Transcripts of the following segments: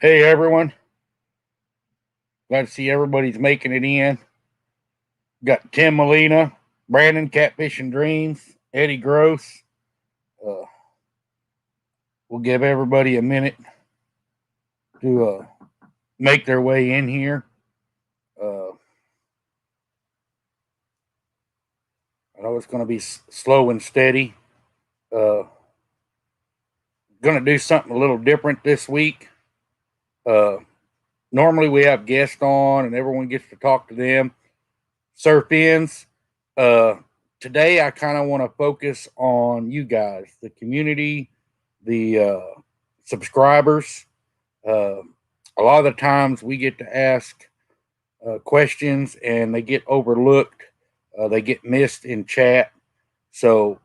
Hey everyone, glad to see everybody's making it in. Got Tim Molina, Brandon Catfishing Dreams, Eddie Gross. Uh, we'll give everybody a minute to make their way in here. Uh, I know it's going to be slow and steady. Uh, going to do something a little different this week. Uh, Normally we have guests on and everyone gets to talk to them. Surf ins. Uh, Today I kind of want to focus on you guys, the community, the subscribers. Uh, a lot of the times we get to ask questions and they get overlooked. They get missed in chat. So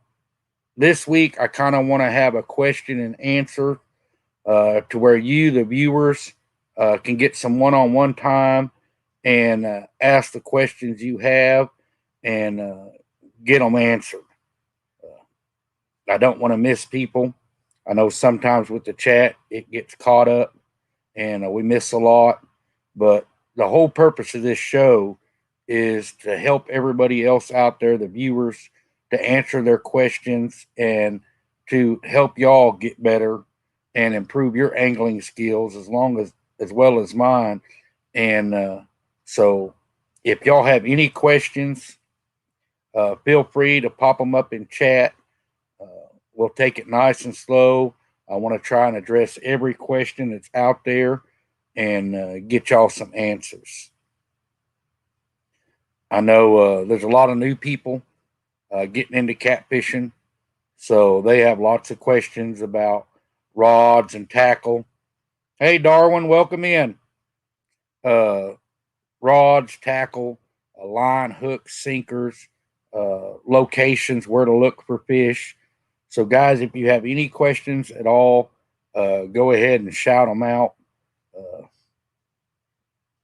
this week I kind of want to have a question and answer to where you, the viewers, can get some one-on-one time and ask the questions you have and get them answered. I don't want to miss people. I know sometimes with the chat it gets caught up and we miss a lot, but the whole purpose of this show is to help everybody else out there, the viewers, to answer their questions and to help y'all get better and improve your angling skills as well as mine. And so, if y'all have any questions, feel free to pop them up in chat. Uh, we'll take it nice and slow. I want to try and address every question that's out there and get y'all some answers. I know there's a lot of new people getting into catfishing, so they have lots of questions about rods and tackle. Hey, Darwin, welcome in. Uh, Rods, tackle, line, hooks, sinkers, locations, where to look for fish. So, guys, if you have any questions at all, go ahead and shout them out. Uh,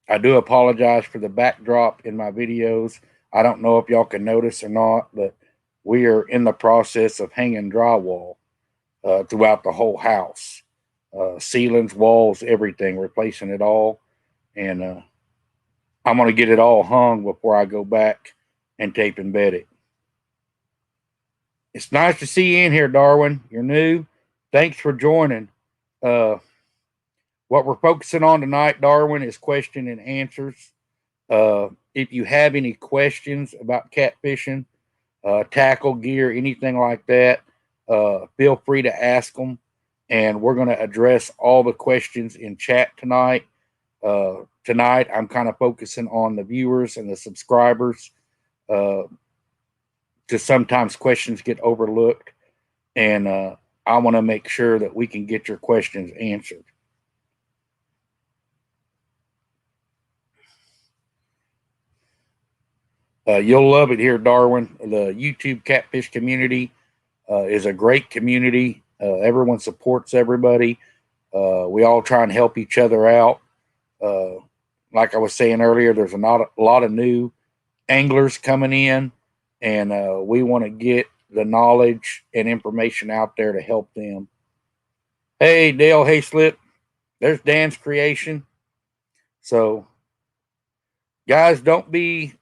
I do apologize for the backdrop in my videos. I don't know if y'all can notice or not, but we are in the process of hanging drywall throughout the whole house. Ceilings, walls, everything, replacing it all. And I'm going to get it all hung before I go back and tape and bed it. It's nice to see you in here, Darwin. You're new. Thanks for joining. Uh, what we're focusing on tonight, Darwin, is question and answers. If you have any questions about catfishing, tackle, gear, anything like that, feel free to ask them. And we're going to address all the questions in chat tonight. Tonight, I'm kind of focusing on the viewers and the subscribers. Because sometimes questions get overlooked, and I want to make sure that we can get your questions answered. You'll love it here, Darwin. The YouTube catfish community is a great community. Everyone supports everybody. We all try and help each other out. Uh, like I was saying earlier, there's a lot of new anglers coming in, and we want to get the knowledge and information out there to help them. Hey, Dale Hayslip, there's Dan's creation. So, guys, don't be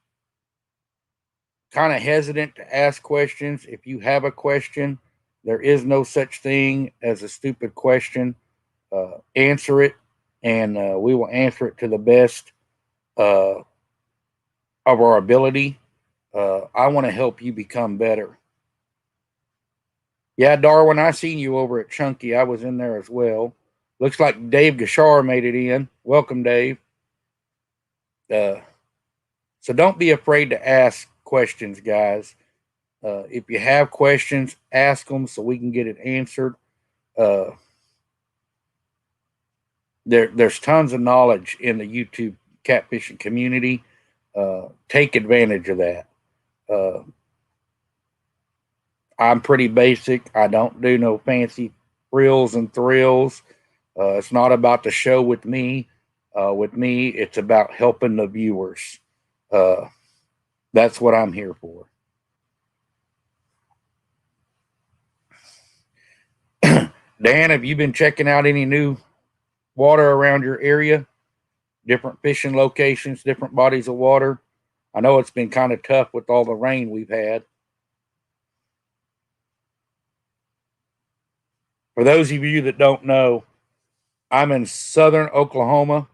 kind of hesitant to ask questions. If you have a question, there is no such thing as a stupid question. Answer it, and we will answer it to the best uh, of our ability. I want to help you become better. Yeah, Darwin, I seen you over at Chunky. I was in there as well. Looks like Dave Gashar made it in. Welcome, Dave. Uh, so don't be afraid to ask questions, guys. If you have questions, ask them so we can get it answered. Uh, there's tons of knowledge in the YouTube catfishing community. Take advantage of that. Uh, I'm pretty basic. I don't do no fancy frills and thrills. It's not about the show with me. With me, it's about helping the viewers. Uh, that's what I'm here for. Dan, have you been checking out any new water around your area, different fishing locations, different bodies of water. I know it's been kind of tough with all the rain we've had. For those of you that don't know, I'm in southern Oklahoma,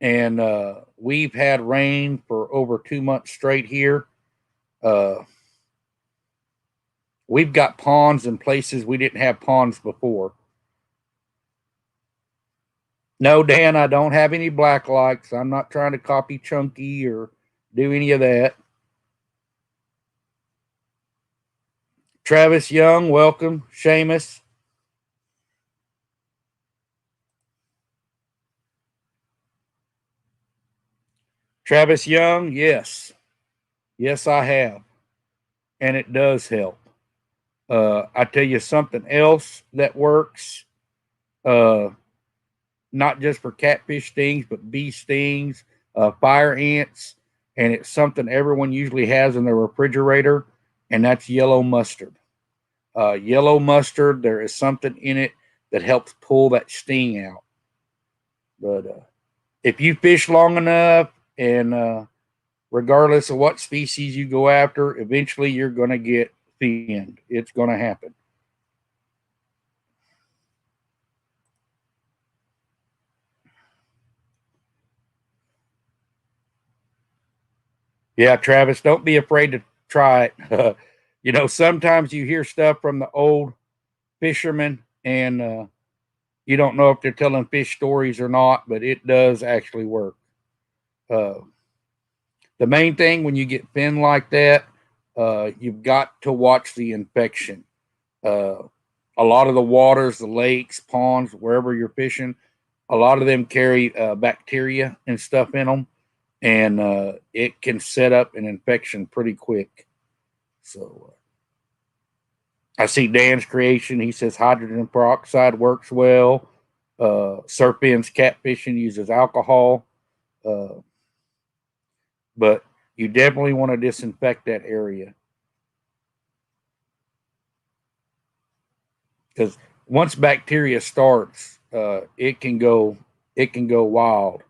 and we've had rain for over 2 months straight here. Uh, we've got ponds in places we didn't have ponds before. No, Dan, I don't have any black lights. I'm not trying to copy Chunky or do any of that. Travis Young, welcome. Seamus. Travis Young, yes. Yes, I have. And it does help. I tell you something else that works, uh, not just for catfish stings, but bee stings, fire ants, and it's something everyone usually has in their refrigerator, and that's yellow mustard. Yellow mustard, there is something in it that helps pull that sting out. But if you fish long enough, and regardless of what species you go after, eventually you're going to get finned. It's going to happen. Yeah, Travis, don't be afraid to try it. Sometimes you hear stuff from the old fishermen, and you don't know if they're telling fish stories or not, but it does actually work. Uh, the main thing when you get fin like that, you've got to watch the infection. Uh, a lot of the waters, the lakes, ponds, wherever you're fishing, a lot of them carry bacteria and stuff in them, and it can set up an infection pretty quick. So I see Dan's creation. He says hydrogen peroxide works well. Surfin's catfishing uses alcohol, uh, but you definitely want to disinfect that area because once bacteria starts, it can go wild.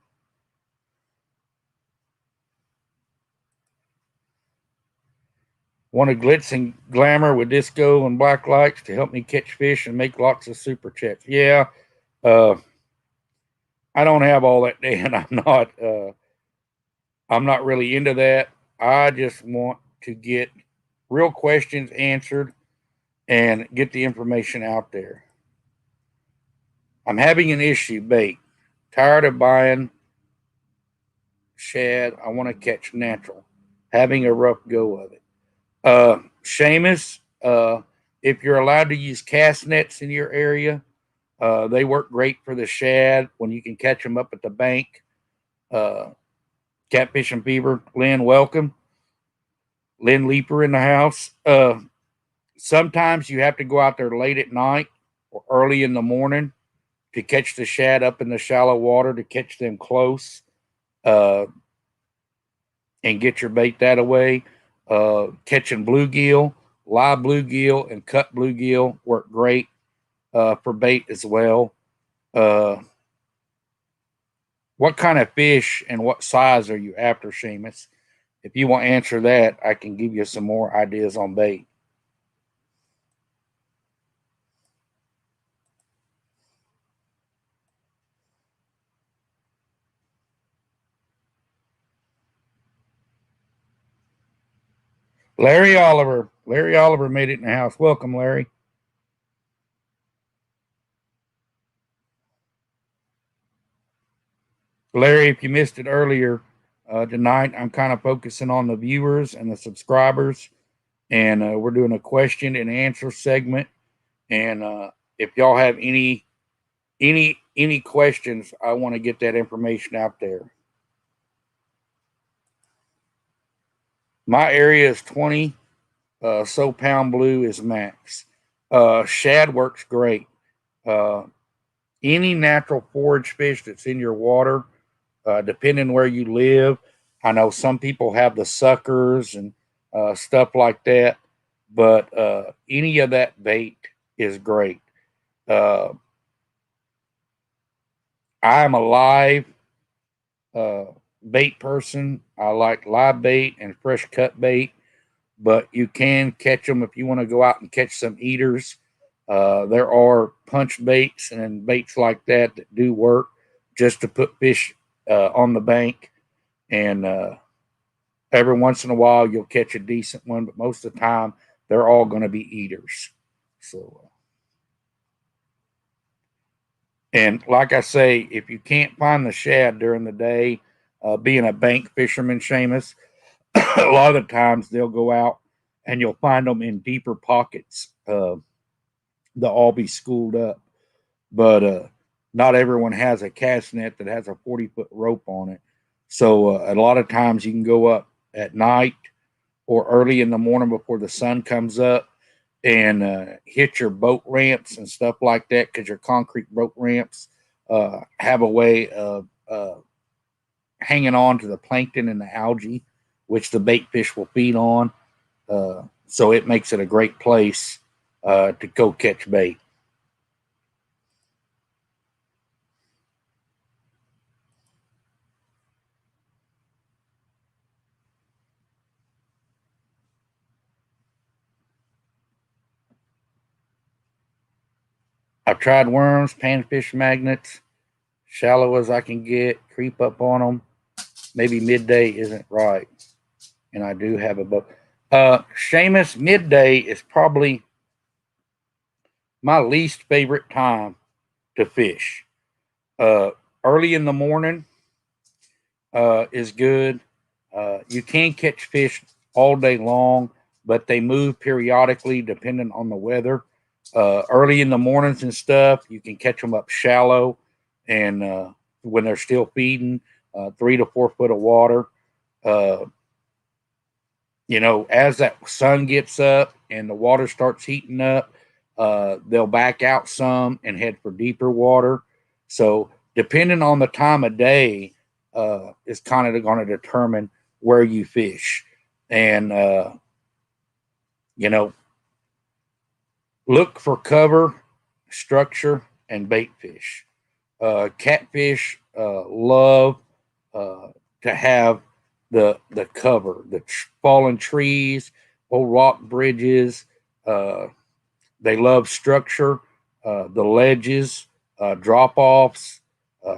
Want a glitz and glamour with disco and black lights to help me catch fish and make lots of super checks. Yeah, uh, I don't have all that, Dan. I'm not really into that. I just want to get real questions answered and get the information out there. I'm having an issue, bait. Tired of buying shad. I want to catch natural. Having a rough go of it. Seamus, if you're allowed to use cast nets in your area, they work great for the shad when you can catch them up at the bank. Uh, Catfish and Fever, Lynn, welcome. Lynn Leaper in the house. Sometimes you have to go out there late at night or early in the morning to catch the shad up in the shallow water to catch them close uh, and get your bait that away. Catching bluegill, live bluegill, and cut bluegill work great for bait as well. Uh, what kind of fish and what size are you after, Seamus? If you want to answer that, I can give you some more ideas on bait. Larry Oliver. Larry Oliver made it in the house. Welcome, Larry. Larry, if you missed it earlier tonight, I'm kind of focusing on the viewers and the subscribers, and we're doing a question and answer segment. And if y'all have any questions, I want to get that information out there. My area is 20, so pound blue is max. Shad works great. Uh, any natural forage fish that's in your water, depending where you live. I know some people have the suckers and stuff like that, but any of that bait is great. Uh, I'm a live uh, bait person. I like live bait and fresh cut bait, but you can catch them if you want to go out and catch some eaters. There are punch baits and baits like that that do work just to put fish on the bank. And every once in a while, you'll catch a decent one, but most of the time, they're all going to be eaters. So, and like I say, if you can't find the shad during the day, being a bank fisherman, Seamus, a lot of the times they'll go out and you'll find them in deeper pockets. They'll all be schooled up, but not everyone has a cast net that has a 40-foot rope on it. So a lot of times you can go up at night or early in the morning before the sun comes up and hit your boat ramps and stuff like that, because your concrete boat ramps have a way of hanging on to the plankton and the algae, which the bait fish will feed on. So it makes it a great place to go catch bait. I've tried worms, panfish magnets, shallow as I can get, creep up on them. Maybe midday isn't right, and I do have a boat. Seamus, midday is probably my least favorite time to fish. Uh, Early in the morning is good. You can catch fish all day long, but they move periodically depending on the weather. Early in the mornings and stuff, you can catch them up shallow, and when they're still feeding, 3 to 4 foot of water. Uh, as that sun gets up and the water starts heating up, they'll back out some and head for deeper water. So, depending on the time of day, is kind of going to determine where you fish. And, you know, look for cover, structure, and bait fish. Catfish love to have the cover, the fallen trees, old rock bridges. Uh, they love structure, the ledges, drop offs,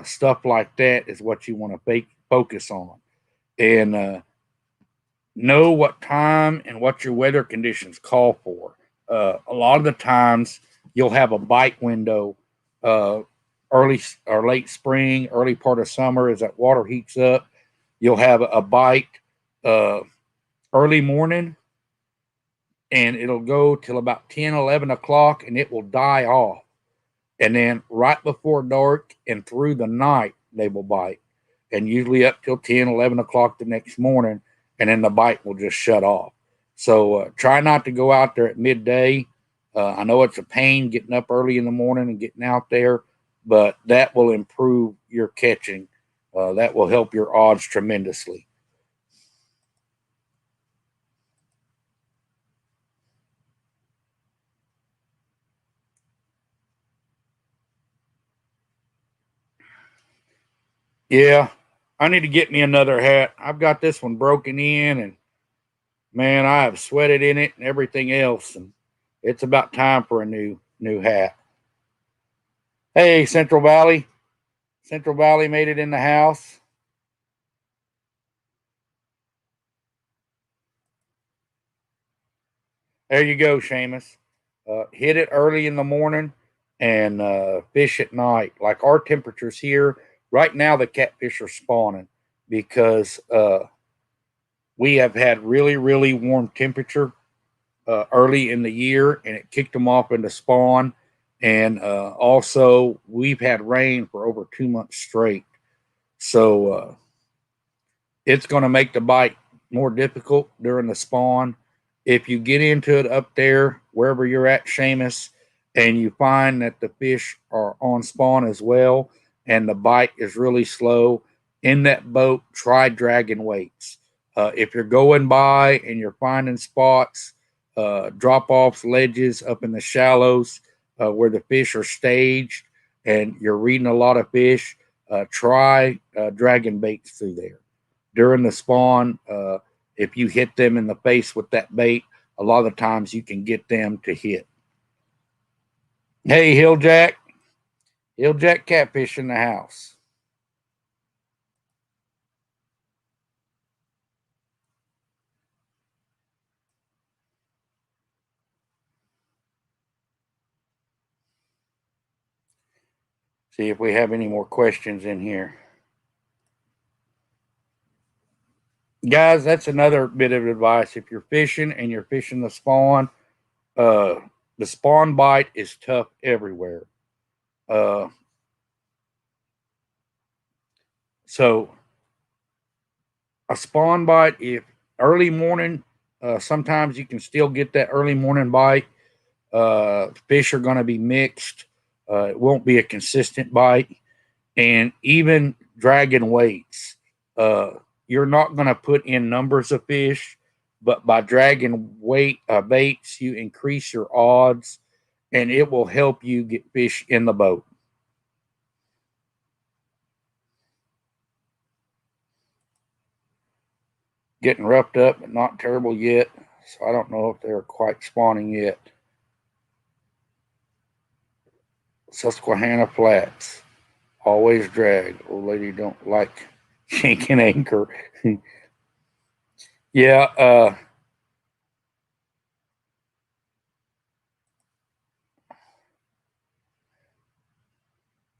stuff like that is what you want to focus on. And know what time and what your weather conditions call for. A lot of the times you'll have a bite window uh, early or late spring, early part of summer as that water heats up. You'll have a bite uh, early morning, and it'll go till about 10, 11 o'clock, and it will die off. And then right before dark and through the night, they will bite. And usually up till 10, 11 o'clock the next morning, and then the bite will just shut off. So try not to go out there at midday. I know it's a pain getting up early in the morning and getting out there, but that will improve your catching. That will help your odds tremendously. Yeah, I need to get me another hat. I've got this one broken in, and man, I have sweated in it and everything else, and it's about time for a new hat. Hey, Central Valley. Central Valley made it in the house. There you go, Seamus. Hit it early in the morning and fish at night. Like our temperatures here right now, the catfish are spawning because we have had really, really warm temperature early in the year, and it kicked them off into spawn. And also, we've had rain for over 2 months straight, so it's going to make the bite more difficult during the spawn. If you get into it up there, wherever you're at, Seamus, and you find that the fish are on spawn as well, and the bite is really slow, in that boat, try dragging weights. If you're going by and you're finding spots, drop offs, ledges up in the shallows where the fish are staged, and you're reading a lot of fish, try dragging baits through there during the spawn. If you hit them in the face with that bait, a lot of times you can get them to hit. Hey, Hilljack Catfish in the house. See if we have any more questions in here. Guys, that's another bit of advice. If you're fishing and you're fishing the spawn bite is tough everywhere. So a spawn bite, if early morning, sometimes you can still get that early morning bite. Fish are going to be mixed. It won't be a consistent bite. And even dragging weights, you're not going to put in numbers of fish, but by dragging baits, you increase your odds, and it will help you get fish in the boat. Getting roughed up, but not terrible yet. So I don't know if they're quite spawning yet. Susquehanna Flats. Always drag. Old lady don't like yanking anchor. Yeah.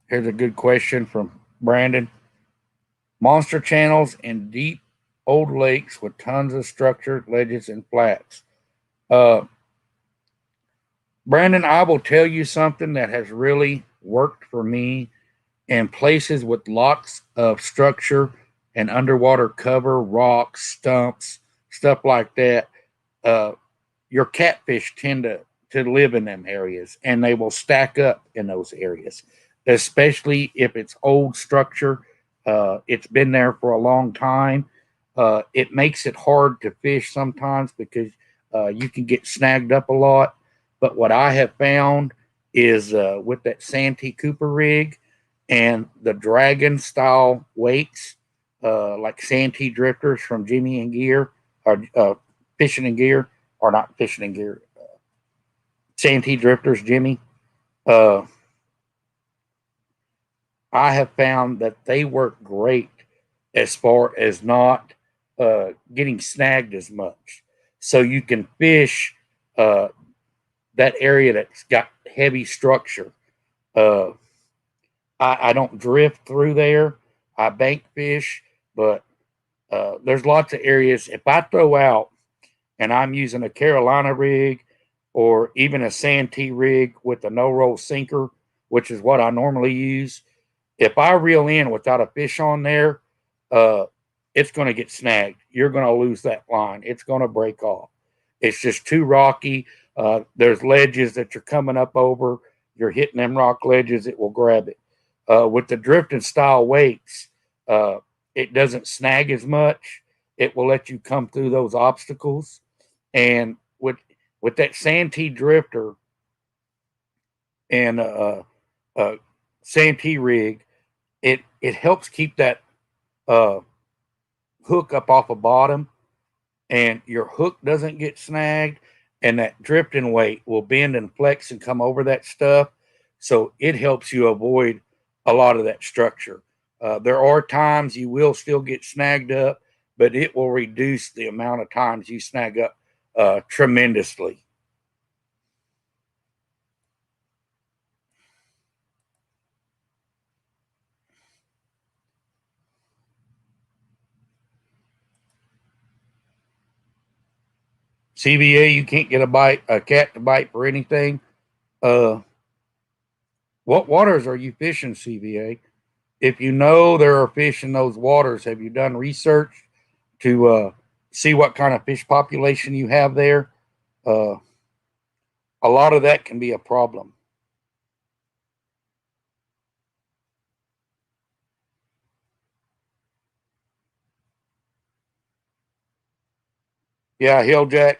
Here's a good question from Brandon. Monster channels in deep old lakes with tons of structured ledges and flats. Brandon, I will tell you something that has really worked for me in places with lots of structure and underwater cover, rocks, stumps, stuff like that. Your catfish tend to live in them areas, and they will stack up in those areas, especially if it's old structure. It's been there for a long time. It makes it hard to fish sometimes because you can get snagged up a lot. But what I have found is with that Santee Cooper rig and the dragon style weights, like Santee drifters from Jimmy and Gear, or Fishing and Gear, or not Fishing and Gear, Santee drifters, Jimmy. I have found that they work great as far as not getting snagged as much. So you can fish that area that's got heavy structure. I don't drift through there. I bank fish, but there's lots of areas. If I throw out and I'm using a Carolina rig or even a Santee rig with a no roll sinker, which is what I normally use, if I reel in without a fish on there, it's going to get snagged. You're going to lose that line. It's going to break off. It's just too rocky. There's ledges that you're coming up over. You're hitting them rock ledges. It will grab it. With the drifting style weights, it doesn't snag as much. It will let you come through those obstacles. And with that Santee drifter and Santee rig, it helps keep that hook up off the bottom, and your hook doesn't get snagged, and that drifting weight will bend and flex and come over that stuff. So it helps you avoid a lot of that structure. There are times you will still get snagged up, but it will reduce the amount of times you snag up tremendously. CVA, you can't get a cat to bite for anything. What waters are you fishing, CVA? If you know there are fish in those waters, have you done research to see what kind of fish population you have there? Uh, a lot of that can be a problem. Yeah, hilljack,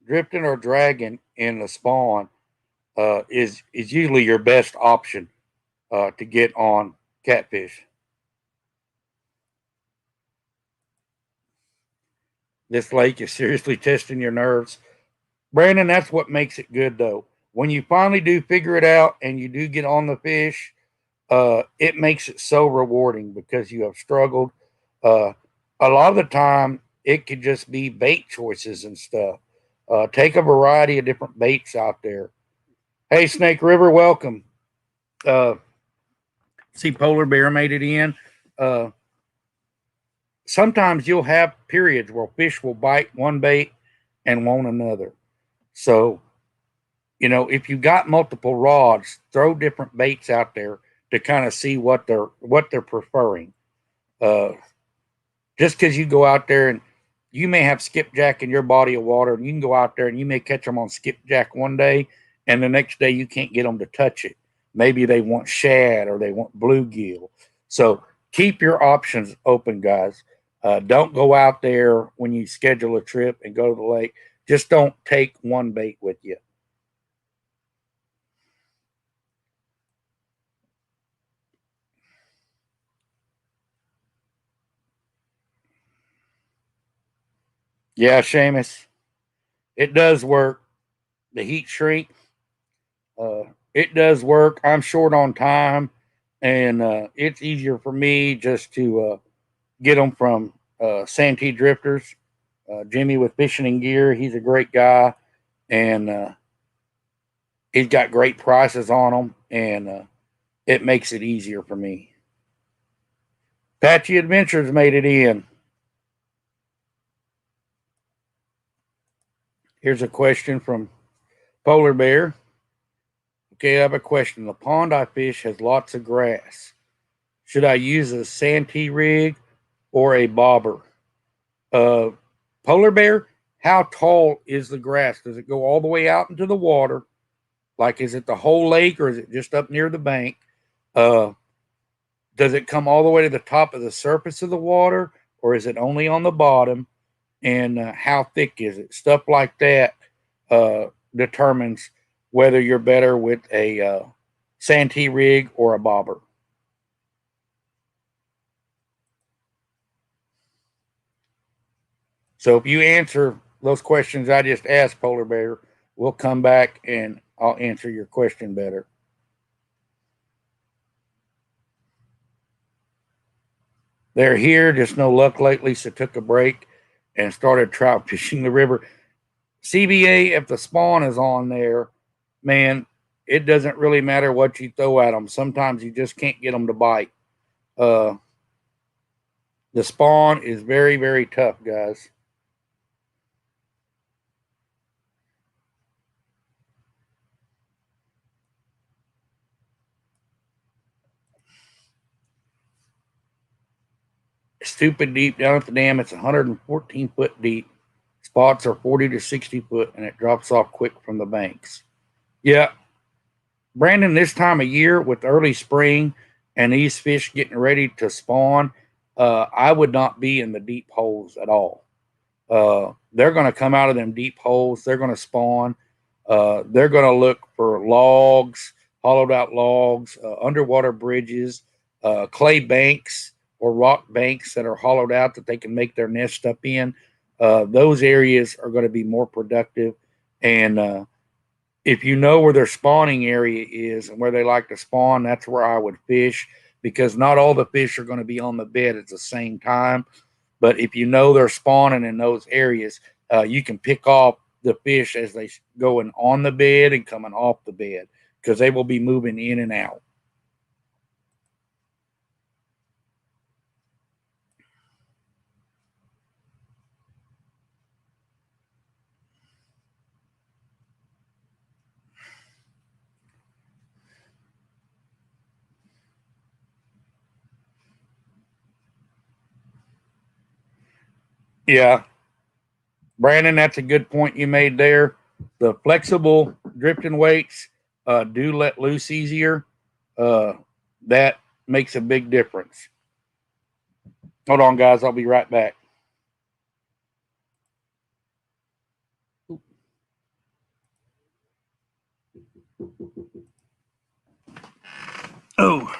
drifting or dragging in the spawn is usually your best option to get on catfish. This lake is seriously testing your nerves. Brandon, that's what makes it good, though. When you finally do figure it out and you do get on the fish, it makes it so rewarding because you have struggled. Uh, a lot of the time, it could just be bait choices and stuff. Take a variety of different baits out there. Hey, Snake River, welcome. Uh, see, Polar Bear made it in. Uh, Sometimes you'll have periods where fish will bite one bait and won't another. So, if you got multiple rods, throw different baits out there to kind of see what they're preferring. Uh, just because you go out there and you may have skipjack in your body of water, and you can go out there and you may catch them on skipjack one day, and the next day you can't get them to touch it. Maybe they want shad or they want bluegill. So keep your options open, guys. Don't go out there when you schedule a trip and go to the lake. Just don't take one bait with you. Yeah, Seamus, it does work. The heat shrink, uh, it does work. I'm short on time, and it's easier for me just to get them from Santee Drifters. Jimmy with Fishing and Gear, he's a great guy, and he's got great prices on them, and it makes it easier for me. Patchy Adventures made it in. Here's a question from Polar Bear. Okay, I have a question. The pond I fish has lots of grass. Should I use a Santee rig or a bobber? Uh, Polar Bear, how tall is the grass? Does it go all the way out into the water? Like, is it the whole lake or is it just up near the bank? Uh, does it come all the way to the top of the surface of the water or is it only on the bottom? And how thick is it? Stuff like that determines whether you're better with a Santee rig or a bobber. So if you answer those questions I just asked, Polar Bear, we'll come back and I'll answer your question better. They're here, just no luck lately, so took a break and started trout fishing the river. CBA, if the spawn is on there, man, it doesn't really matter what you throw at them. Sometimes you just can't get them to bite. Uh, the spawn is very, very tough, guys. Stupid deep down at the dam. It's 114-foot deep. Spots are 40 to 60 foot, and it drops off quick from the banks. Yeah, Brandon, this time of year with early spring and these fish getting ready to spawn, I would not be in the deep holes at all. They're going to come out of them deep holes. They're going to spawn. They're going to look for logs, hollowed out logs, underwater bridges, clay banks or rock banks that are hollowed out that they can make their nest up in. Those areas are going to be more productive. And if you know where their spawning area is and where they like to spawn, that's where I would fish because not all the fish are going to be on the bed at the same time. But if you know they're spawning in those areas, you can pick off the fish as they going on the bed and coming off the bed because they will be moving in and out. Yeah, Brandon, that's a good point you made there. The flexible drifting weights do let loose easier. Uh, that makes a big difference. Hold on, guys. I'll be right back. Oh,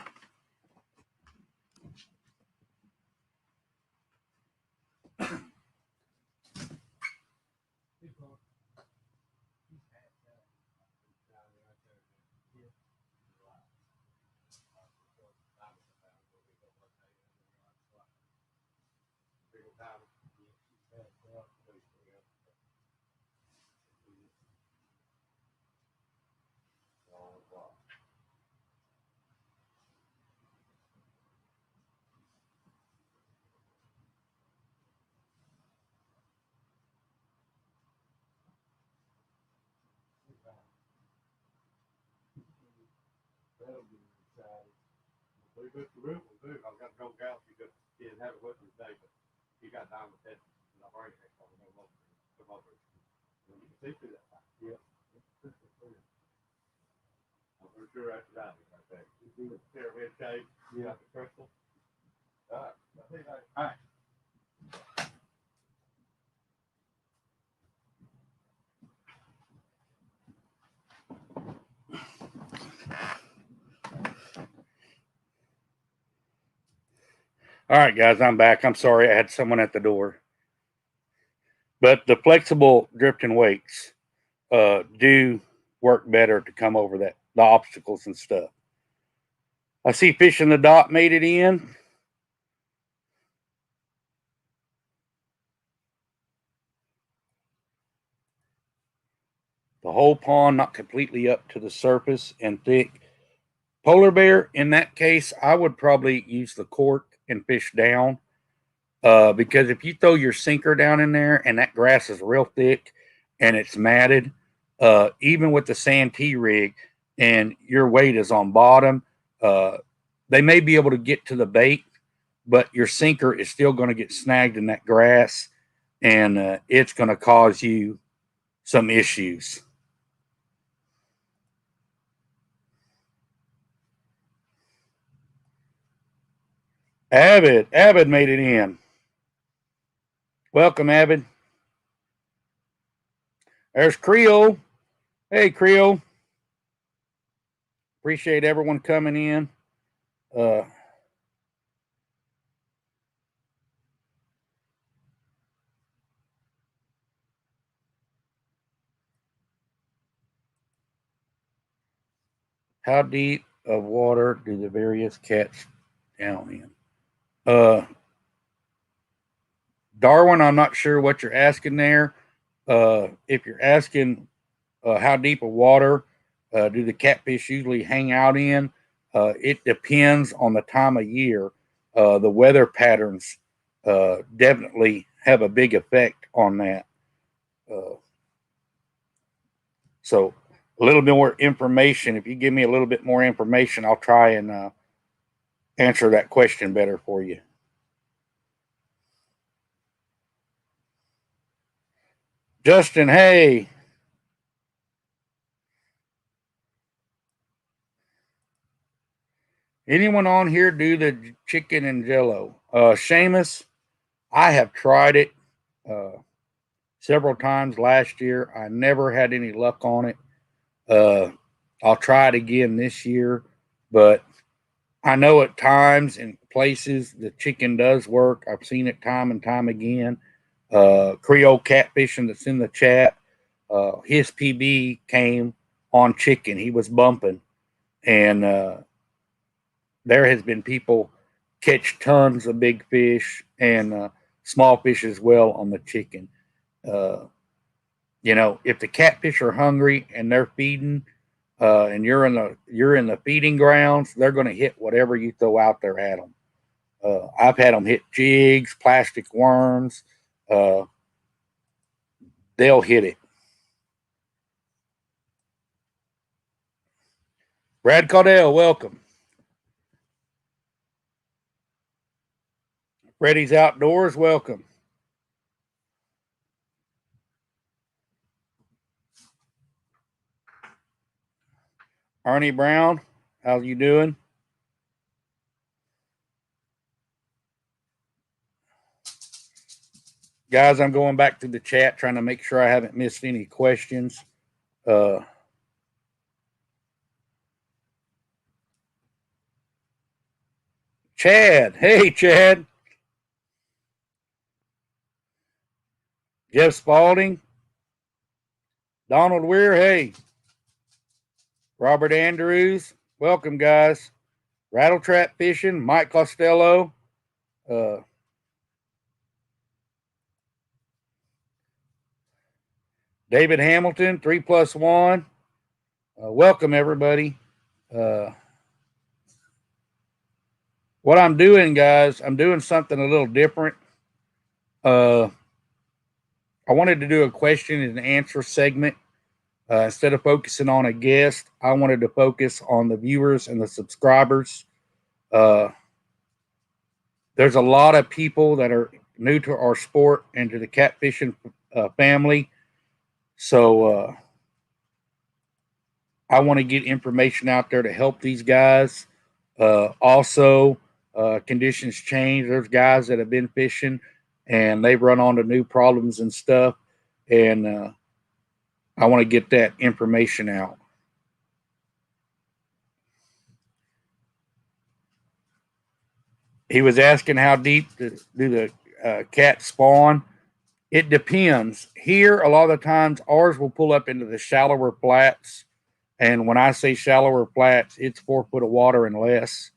All right, guys, I'm back. I'm sorry I had someone at the door. But the flexible drifting weights do work better to come over the obstacles and stuff. I see Fish in the Dot made it in. The whole pond not completely up to the surface and thick. Polar bear, in that case, I would probably use the cork and fish down. Because if you throw your sinker down in there and that grass is real thick and it's matted, even with the Santee rig and your weight is on bottom, they may be able to get to the bait, but your sinker is still going to get snagged in that grass and it's going to cause you some issues. Avid made it in. Welcome, Avid. There's Creole. Hey, Creole. Appreciate everyone coming in. How deep of water do the various cats down in? Darwin, I'm not sure what you're asking there. If you're asking how deep of water do the catfish usually hang out in, it depends on the time of year. The weather patterns definitely have a big effect on that. So a little bit more information. If you give me a little bit more information, I'll try and answer that question better for you. Justin, hey. Anyone on here do the chicken and jello? Seamus, I have tried it several times last year. I never had any luck on it. I'll try it again this year, but I know at times and places the chicken does work. I've seen it time and time again. Creole Catfishing that's in the chat, his PB came on chicken. He was bumping, and there has been people catch tons of big fish and small fish as well on the chicken. If the catfish are hungry and they're feeding, and you're in the feeding grounds, they're going to hit whatever you throw out there at them. I've had them hit jigs, plastic worms. They'll hit it. Brad Caudell, welcome. Freddy's Outdoors, welcome. Arnie Brown, how you doing? Guys, I'm going back to the chat trying to make sure I haven't missed any questions. Chad, hey Chad. Jeff Spalding, Donald Weir, hey. Robert Andrews, welcome guys. Rattle Trap Fishing, Mike Costello, David Hamilton, 3+1. Welcome, everybody. What I'm doing, guys, I'm doing something a little different. I wanted to do a question and answer segment. Instead of focusing on a guest, I wanted to focus on the viewers and the subscribers. There's a lot of people that are new to our sport and to the catfishing family. So I want to get information out there to help these guys. Also, conditions change. There's guys that have been fishing and they've run onto new problems and stuff. And I want to get that information out. He was asking how deep do the cats spawn. It depends. Here, a lot of the times, ours will pull up into the shallower flats. And when I say shallower flats, it's 4 foot of water and less.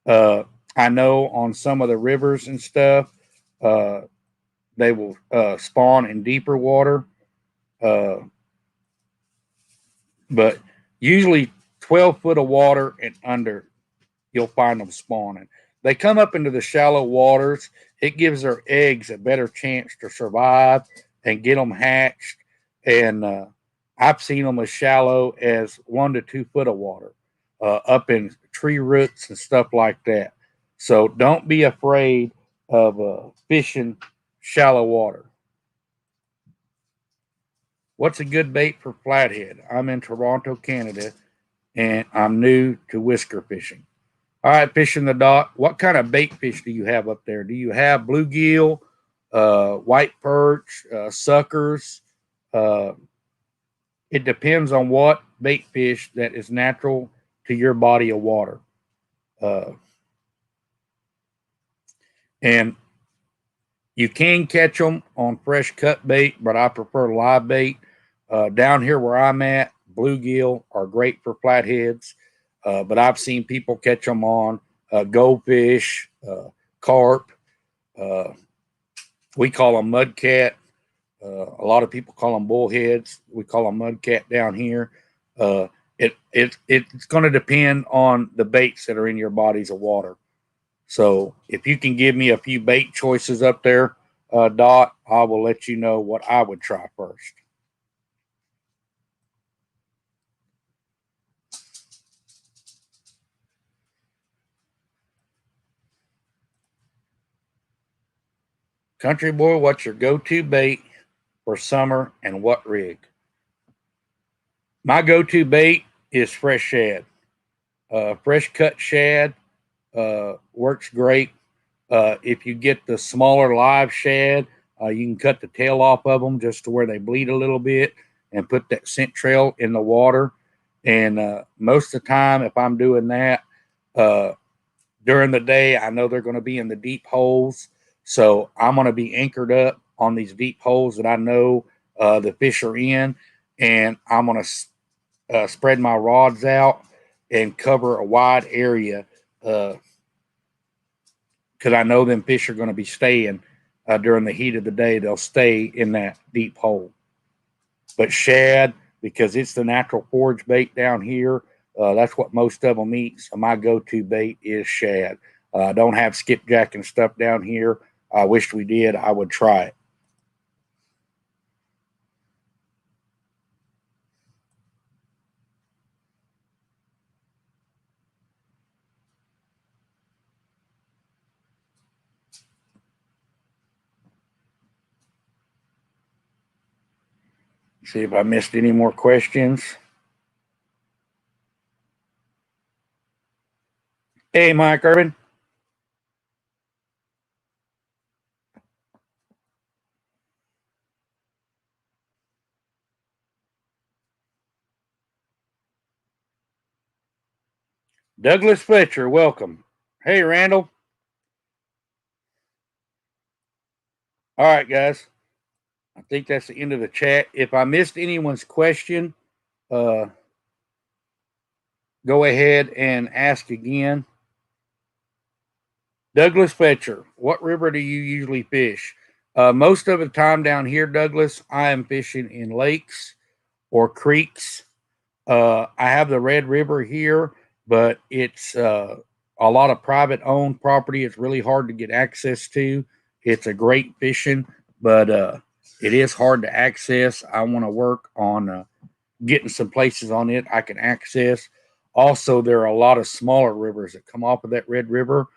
I know on some of the rivers and stuff, they will spawn in deeper water. But usually 12 foot of water and under, you'll find them spawning. They come up into the shallow waters. It gives their eggs a better chance to survive and get them hatched. And I've seen them as shallow as 1 to 2 foot of water, up in tree roots and stuff like that. So don't be afraid of fishing shallow water. What's a good bait for flathead? I'm in Toronto, Canada, and I'm new to whisker fishing. All right, Fishing the Dot. What kind of bait fish do you have up there? Do you have bluegill, white perch, suckers? It depends on what bait fish that is natural to your body of water. And you can catch them on fresh cut bait, but I prefer live bait. Down here where I'm at, bluegill are great for flatheads. But I've seen people catch them on goldfish, carp. We call them mudcat. A lot of people call them bullheads. We call them mudcat down here. It's going to depend on the baits that are in your bodies of water. So if you can give me a few bait choices up there, Dot, I will let you know what I would try first. Country boy, what's your go-to bait for summer and what rig? My go-to bait is fresh shad. Fresh cut shad works great. If you get the smaller live shad, you can cut the tail off of them just to where they bleed a little bit and put that scent trail in the water. And most of the time, if I'm doing that during the day, I know they're going to be in the deep holes. So I'm going to be anchored up on these deep holes that I know the fish are in. And I'm going to spread my rods out and cover a wide area because I know them fish are going to be staying during the heat of the day. They'll stay in that deep hole. But shad, because it's the natural forage bait down here, that's what most of them eat. So my go-to bait is shad. I don't have skipjack and stuff down here. I wish we did. I would try it. See if I missed any more questions. Hey, Mike Urban. Douglas Fletcher, welcome. Hey, Randall. All right, guys. I think that's the end of the chat. If I missed anyone's question, go ahead and ask again. Douglas Fletcher, what river do you usually fish? Most of the time down here, Douglas, I am fishing in lakes or creeks. I have the Red River here, but it's a lot of private owned property. It's really hard to get access to. It's a great fishing, but it is hard to access. I want to work on getting some places on it I can access. Also, there are a lot of smaller rivers that come off of that Red River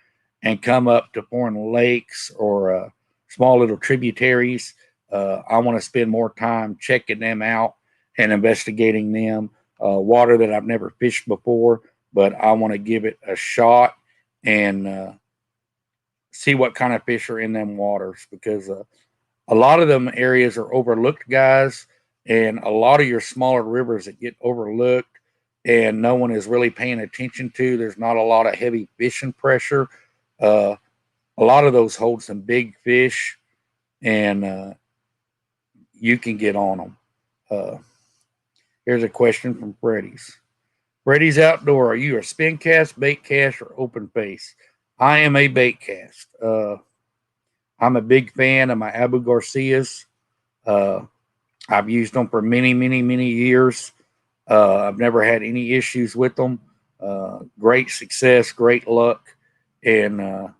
and come up to foreign lakes or small little tributaries. I want to spend more time checking them out and investigating them. Water that I've never fished before, but I want to give it a shot and see what kind of fish are in them waters because a lot of them areas are overlooked, guys, and a lot of your smaller rivers that get overlooked and no one is really paying attention to. There's not a lot of heavy fishing pressure. Uh, a lot of those hold some big fish, and you can get on them. Uh, Here's a question from Freddy's. Freddy's Outdoor, are you a spin cast, bait cast, or open face? I am a bait cast. I'm a big fan of my Abu Garcias. Uh, I've used them for many, many, many years. I've never had any issues with them. Great success, great luck, and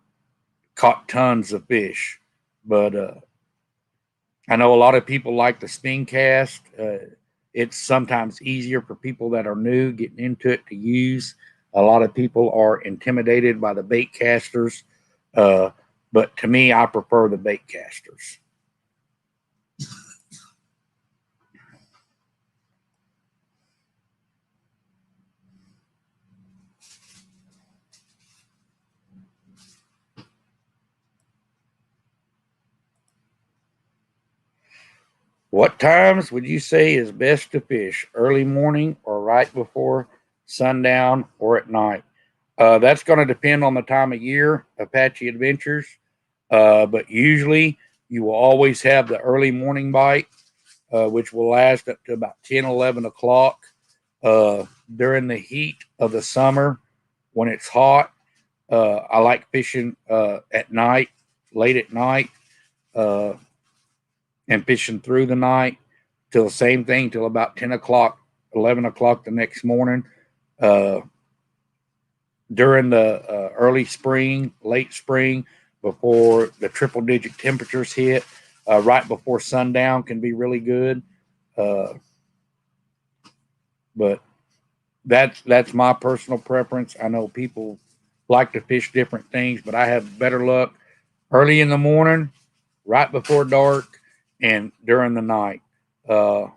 caught tons of fish. But I know a lot of people like the spin cast. It's sometimes easier for people that are new getting into it to use. A lot of people are intimidated by the bait casters, uh, but to me, I prefer the bait casters. What times would you say is best to fish? Early morning or right before sundown or at night? That's going to depend on the time of year, Apache Adventures. But usually you will always have the early morning bite, which will last up to about 10, 11 o'clock. During the heat of the summer, when it's hot, I like fishing at night, late at night. Uh, and fishing through the night till the same thing till about 10 o'clock, 11 o'clock the next morning. Uh, During the early spring, late spring, before the triple digit temperatures hit, right before sundown can be really good. Uh, but that's my personal preference. I know people like to fish different things, but I have better luck early in the morning, right before dark, and during the night. Uh,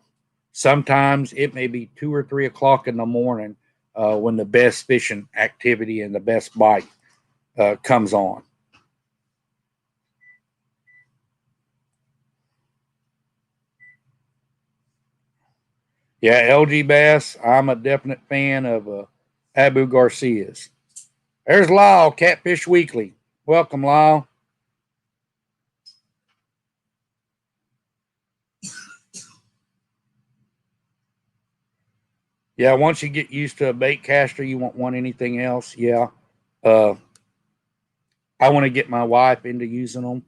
Sometimes it may be 2 or 3 o'clock in the morning when the best fishing activity and the best bite comes on. Yeah, LG Bass, I'm a definite fan of Abu Garcia's. There's Lyle, Catfish Weekly. Welcome, Lyle. Yeah, once you get used to a bait caster, you won't want anything else. Yeah. Uh, I want to get my wife into using them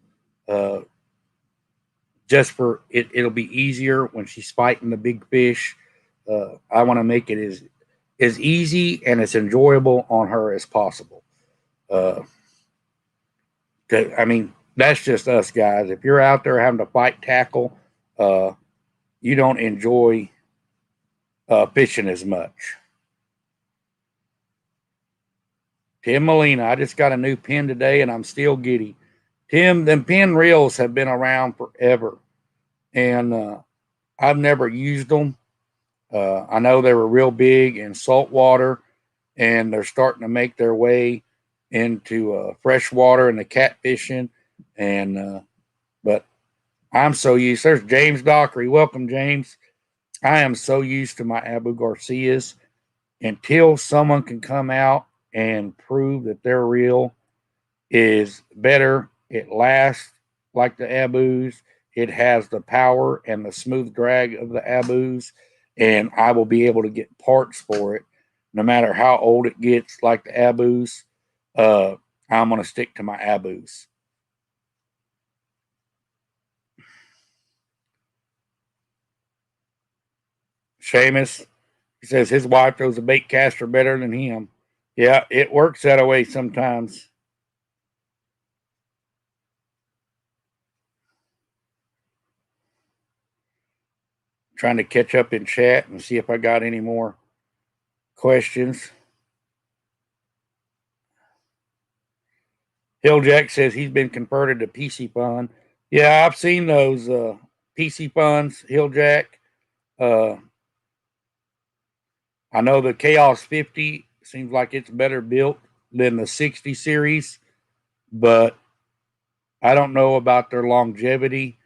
uh, just for it. It'll be easier when she's fighting the big fish. I want to make it as easy and as enjoyable on her as possible. Uh, I mean, that's just us guys. If you're out there having to fight tackle, uh, you don't enjoy fishing as much. Tim Molina, I just got a new pin today and I'm still giddy. Tim, them pin reels have been around forever, and I've never used them. I know they were real big in saltwater, and they're starting to make their way into freshwater and the catfishing. And but I'm so used. There's James Dockery. Welcome, James. I am so used to my Abu Garcias until someone can come out and prove that they're real is better. It lasts like the Abus. It has the power and the smooth drag of the Abus, and I will be able to get parts for it no matter how old it gets, like the Abus. Uh, I'm going to stick to my Abus. Seamus, he says his wife throws a bait caster better than him. Yeah, it works that way sometimes. Trying to catch up in chat and see if I got any more questions. Hilljack says he's been converted to PC Fun. Yeah, I've seen those PC Funs, Hilljack. I know the Chaos 50 seems like it's better built than the 60 series, but I don't know about their longevity.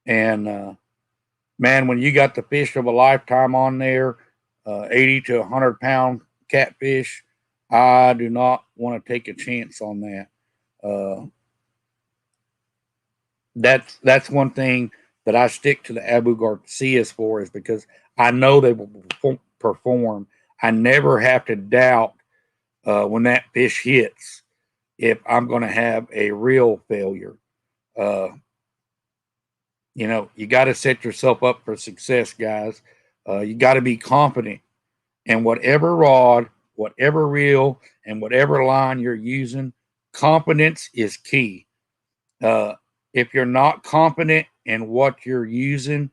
And man, when you got the fish of a lifetime on there, 80 to 100-pound catfish, I do not want to take a chance on that. That's one thing that I stick to the Abu Garcias for, is because I know they will perform. I never have to doubt when that fish hits if I'm going to have a real failure. You got to set yourself up for success, guys. You got to be confident in whatever rod, whatever reel, and whatever line you're using. Confidence is key. If you're not confident in what you're using,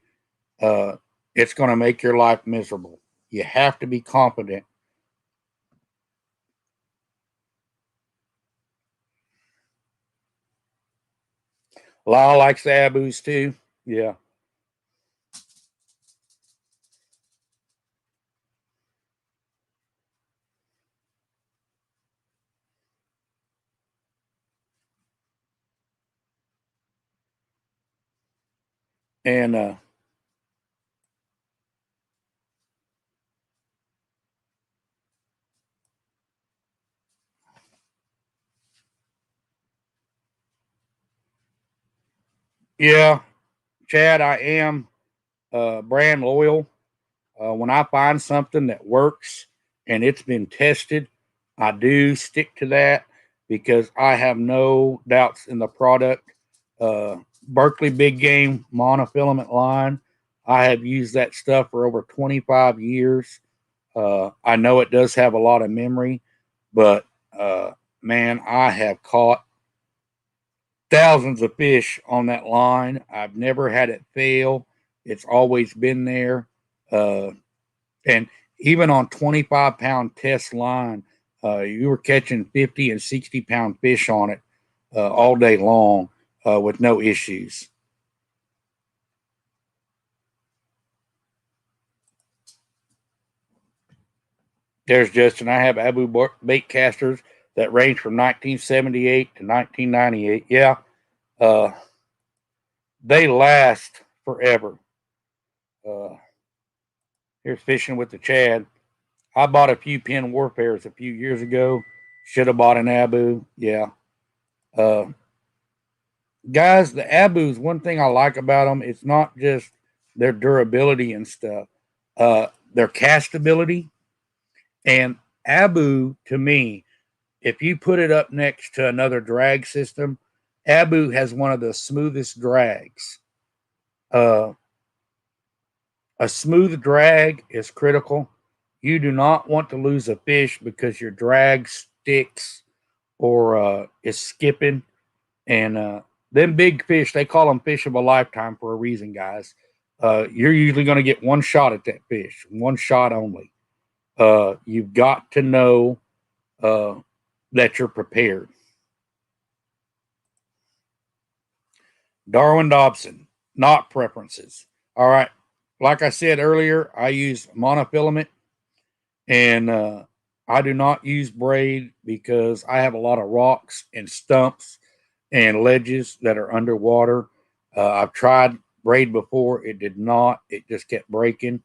it's going to make your life miserable. You have to be confident. Lyle likes the Abus too. Yeah. And yeah, Chad, I am brand loyal. When I find something that works and it's been tested, I do stick to that because I have no doubts in the product. Berkley Big Game monofilament line, I have used that stuff for over 25 years. I know it does have a lot of memory, but man, I have caught thousands of fish on that line. I've never had it fail. It's always been there. And even on 25-pound test line, you were catching 50 and 60-pound fish on it all day long with no issues. There's Justin. I have Abu bait casters that range from 1978 to 1998. Yeah, uh, they last forever. Uh, here's fishing with the Chad. I bought a few Penn Warfares a few years ago. Should have bought an Abu. Yeah. Uh, guys, the Abus, one thing I like about them, it's not just their durability and stuff, their castability. And Abu, to me, if you put it up next to another drag system, Abu has one of the smoothest drags. Uh, a smooth drag is critical. You do not want to lose a fish because your drag sticks or is skipping. And them big fish, they call them fish of a lifetime for a reason, guys. You're usually going to get one shot at that fish, one shot only. You've got to know that you're prepared. Darwin Dobson, not preferences. All right. Like I said earlier, I use monofilament, and I do not use braid because I have a lot of rocks and stumps and ledges that are underwater. I've tried braid before. It did not. It just kept breaking.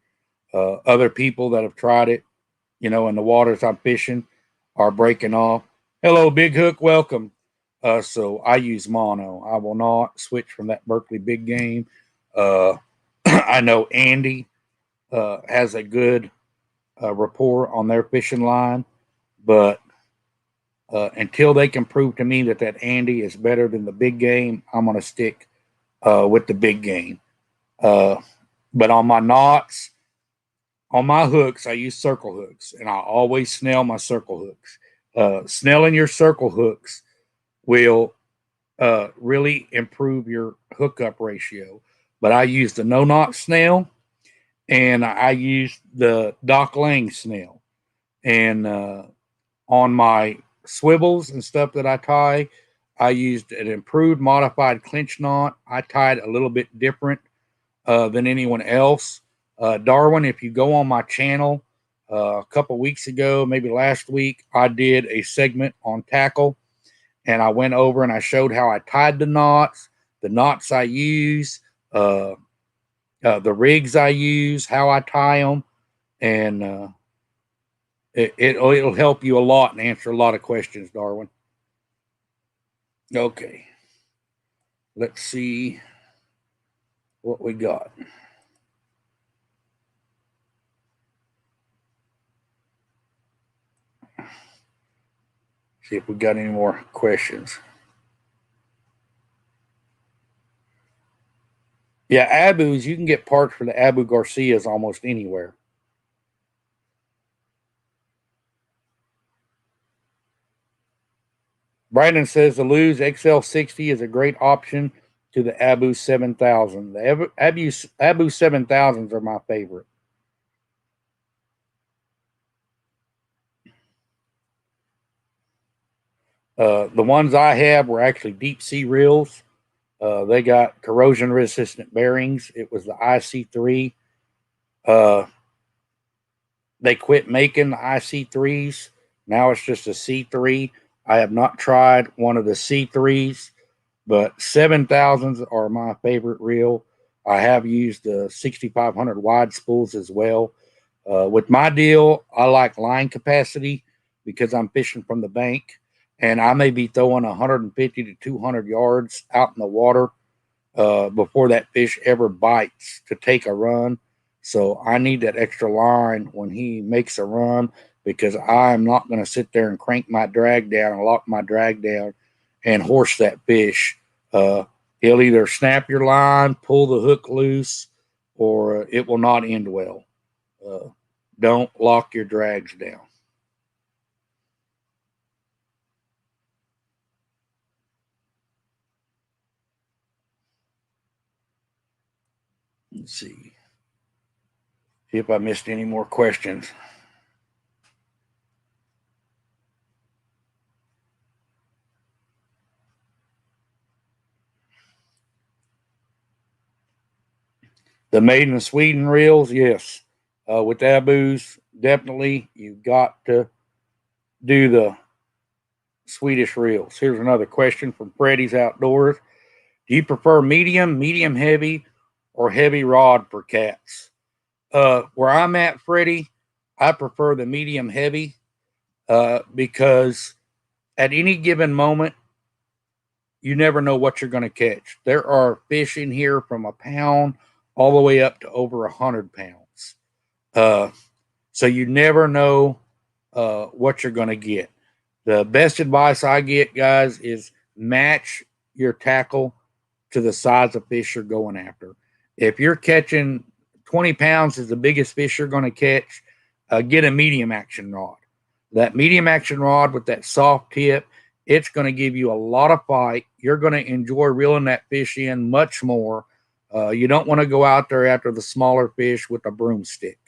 Other people that have tried it, in the waters I'm fishing are breaking off. Hello, Big Hook. Welcome. So I use mono. I will not switch from that Berkley Big Game. I know Andy has a good rapport on their fishing line, but until they can prove to me that Andy is better than the Big Game, I'm going to stick with the Big Game. But on my knots, on my hooks, I use circle hooks, and I always snell my circle hooks. Snelling your circle hooks will really improve your hookup ratio. But I use the no knot snell, and I use the Doc Lang snell. And on my swivels and stuff that I tie, I used an improved modified clinch knot. I tied a little bit different than anyone else. Darwin, if you go on my channel a couple weeks ago, maybe last week, I did a segment on tackle, and I went over and I showed how I tied the knots I use, the rigs I use, how I tie them, and it'll help you a lot and answer a lot of questions, Darwin. Okay, let's see what we got. See if we got any more questions. Yeah, Abu's, you can get parts for the Abu Garcias almost anywhere. Brandon says the Lew's XL60 is a great option to the Abu 7000. The Abu 7000s are my favorite. The ones I have were actually deep sea reels. They got corrosion resistant bearings. It was the IC3. They quit making the IC3s. Now it's just a C3. I have not tried one of the C3s, but 7000s are my favorite reel. I have used the 6500 wide spools as well. With my deal, I like line capacity because I'm fishing from the bank, and I may be throwing 150 to 200 yards out in the water before that fish ever bites to take a run. So I need that extra line when he makes a run, because I'm not going to sit there and crank my drag down and lock my drag down and horse that fish. He'll either snap your line, pull the hook loose, or it will not end well. Don't lock your drags down. Let's see if I missed any more questions. The made in Sweden reels, yes. With Abus, definitely you've got to do the Swedish reels. Here's another question from Freddy's Outdoors. Do you prefer medium heavy, or heavy rod for cats? Where I'm at, Freddie, I prefer the medium heavy because at any given moment, you never know what you're going to catch. There are fish in here from a pound all the way up to over 100 pounds. So you never know what you're going to get. The best advice I get, guys, is match your tackle to the size of fish you're going after. If you're catching 20 pounds is the biggest fish you're going to catch, get a medium action rod. That medium action rod with that soft tip, it's going to give you a lot of fight. You're going to enjoy reeling that fish in much more. You don't want to go out there after the smaller fish with a broomstick.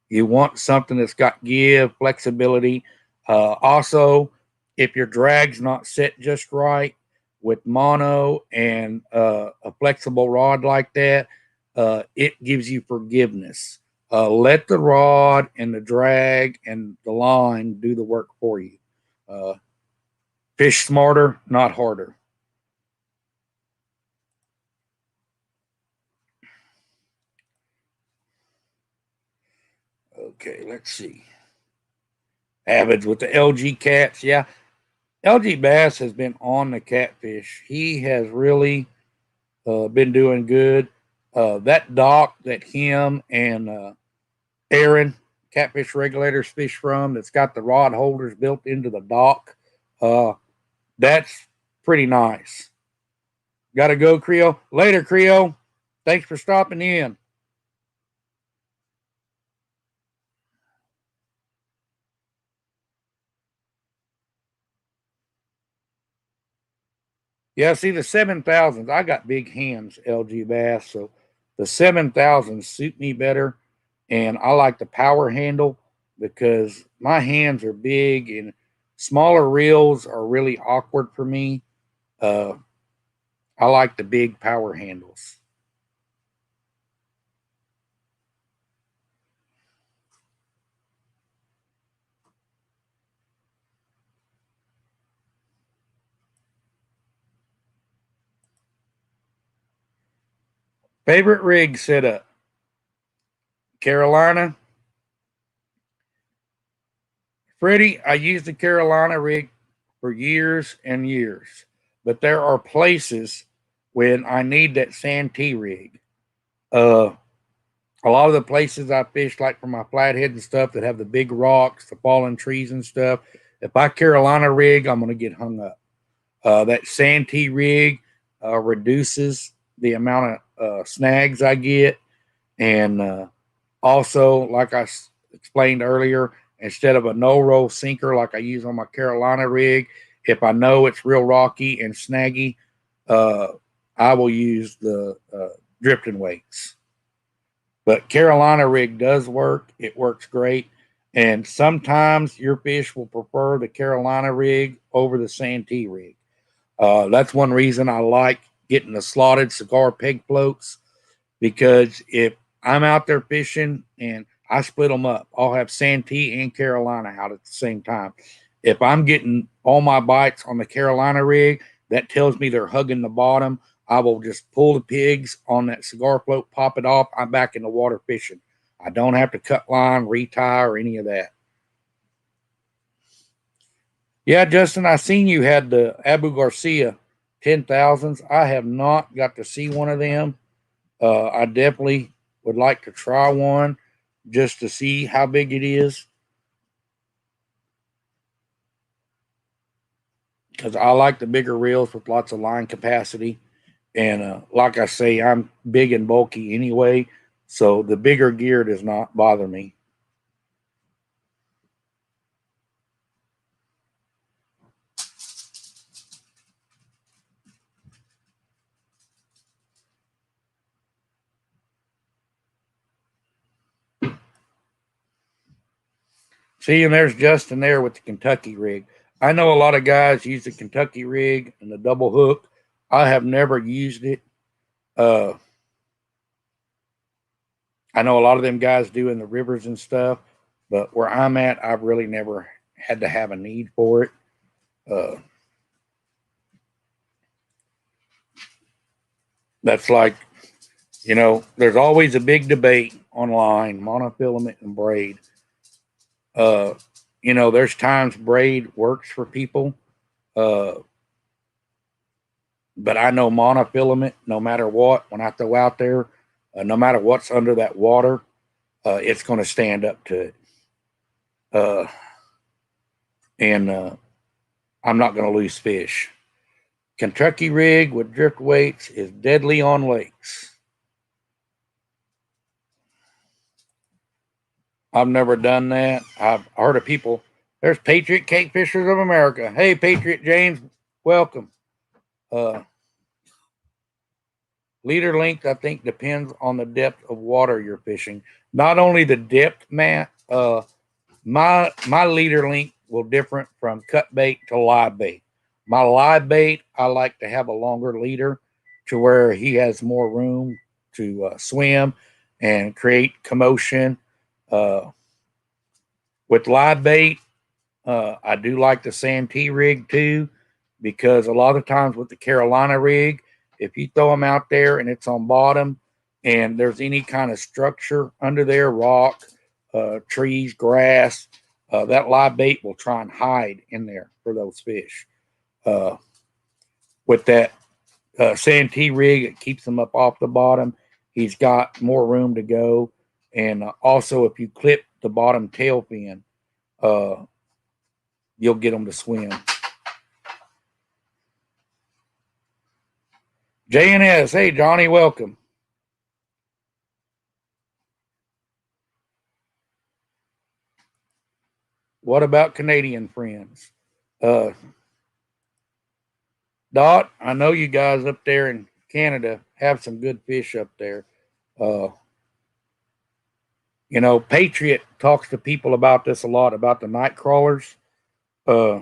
You want something that's got give, flexibility. Also, if your drag's not set just right, with mono and a flexible rod like that, it gives you forgiveness. Let the rod and the drag and the line do the work for you. Fish smarter, not harder. Okay, let's see. Avids with the LG cats. Yeah, LG Bass has been on the catfish. He has really been doing good. That dock that him and Aaron, Catfish Regulators, fish from, that's got the rod holders built into the dock, that's pretty nice. Got to go, Creo. Later, Creo. Thanks for stopping in. Yeah, see the 7000s. I got big hands, LG Bass, so the 7000s suit me better, and I like the power handle because my hands are big and smaller reels are really awkward for me. Uh, I like the big power handles. Favorite rig setup: Carolina. Freddie, I used the Carolina rig for years and years, but there are places when I need that Santee rig. Uh, a lot of the places I fish, like for my flathead and stuff that have the big rocks, the fallen trees and stuff, if I Carolina rig, I'm going to get hung up. That Santee rig reduces the amount of snags I get. And also, like explained earlier, instead of a no roll sinker like I use on my Carolina rig, if I know it's real rocky and snaggy, uh, I will use the drifting weights. But Carolina rig does work. It works great. And sometimes your fish will prefer the Carolina rig over the Santee rig. That's one reason I like getting the slotted cigar peg floats, because if I'm out there fishing and I split them up, I'll have Santee and Carolina out at the same time. If I'm getting all my bites on the Carolina rig, that tells me they're hugging the bottom. I will just pull the pigs on that cigar float, pop it off. I'm back in the water fishing. I don't have to cut line, retie, or any of that. Yeah, Justin, I seen you had the Abu Garcia 10,000s. I have not got to see one of them. I definitely would like to try one just to see how big it is, because I like the bigger reels with lots of line capacity. And like I say, I'm big and bulky anyway, so the bigger gear does not bother me. See, and there's Justin there with the Kentucky rig. I know a lot of guys use the Kentucky rig and the double hook. I have never used it. Uh, I know a lot of them guys do in the rivers and stuff, but where I'm at, I've really never had to have a need for it. Uh, that's like, there's always a big debate online, monofilament and braid. Uh, there's times braid works for people, uh, but I know monofilament, no matter what, when I throw out there, no matter what's under that water, it's going to stand up to it. Uh, and I'm not going to lose fish. Kentucky rig with drift weights is deadly on lakes. I've never done that. I've heard of people. There's Patriot Cake Fishers of America. Hey, Patriot James, welcome. Uh, Leader length, I think, depends on the depth of water you're fishing. Not only the depth, Matt. My leader length will differ from cut bait to live bait. My live bait, I like to have a longer leader to where he has more room to swim and create commotion. Uh, with live bait, I do like the Santee rig too, because a lot of times with the Carolina rig, if you throw them out there and it's on bottom and there's any kind of structure under there, rock, trees, grass, that live bait will try and hide in there for those fish. Uh, with that Santee rig, it keeps them up off the bottom. He's got more room to go. And also, if you clip the bottom tail fin, uh, you'll get them to swim. JNS, hey Johnny, welcome. What about Canadian friends? Uh, Dot, I know you guys up there in Canada have some good fish up there. Uh, Patriot talks to people about this a lot about the night crawlers. Uh,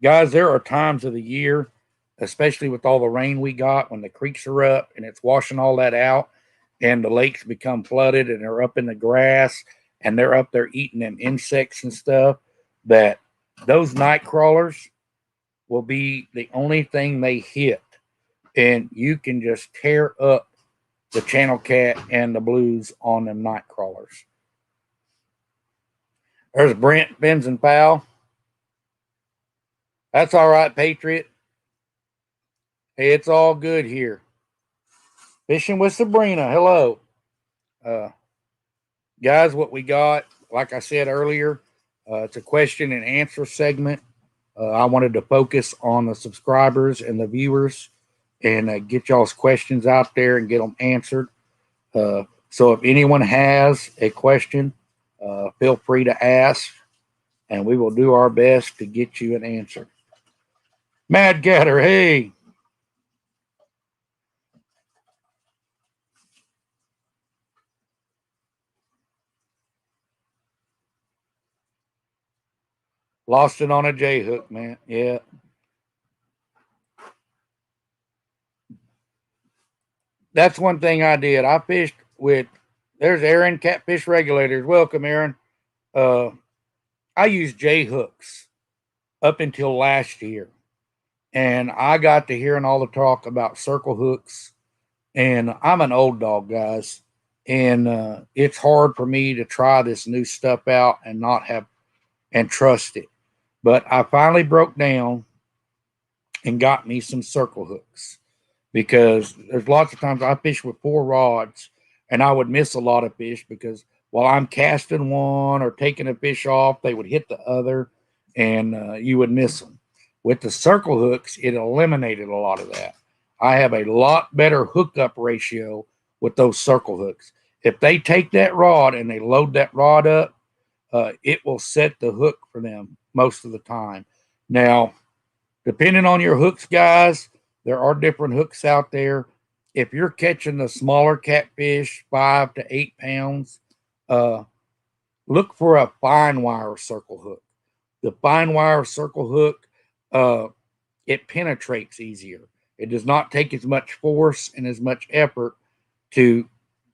Guys, there are times of the year, especially with all the rain we got, when the creeks are up and it's washing all that out, and the lakes become flooded and they're up in the grass and they're up there eating them insects and stuff. That those night crawlers will be the only thing they hit, and you can just tear up the channel cat and the blues on them night crawlers. There's Brent Fins and Pal. That's all right, Patriot. Hey, it's all good here. Fishing with Sabrina. Hello. Uh, Guys, what we got, like I said earlier, it's a question and answer segment. I wanted to focus on the subscribers and the viewers and get y'all's questions out there and get them answered. So if anyone has a question, feel free to ask, and we will do our best to get you an answer. Mad Gator, hey. Lost it on a J hook, man. Yeah. That's one thing I did. I fished with, there's Aaron, Catfish Regulators. Welcome, Aaron. Uh, I used J hooks up until last year. And I got to hearing all the talk about circle hooks. And I'm an old dog, guys. And it's hard for me to try this new stuff out and not have and trust it. But I finally broke down and got me some circle hooks, because there's lots of times I fish with 4 rods and I would miss a lot of fish because while I'm casting one or taking a fish off, they would hit the other, and you would miss them. With the circle hooks, it eliminated a lot of that. I have a lot better hookup ratio with those circle hooks. If they take that rod and they load that rod up, it will set the hook for them most of the time. Now, depending on your hooks, guys, there are different hooks out there. If you're catching the smaller catfish, 5 to 8 pounds, uh, look for a fine wire circle hook. The fine wire circle hook, uh, it penetrates easier. It does not take as much force and as much effort to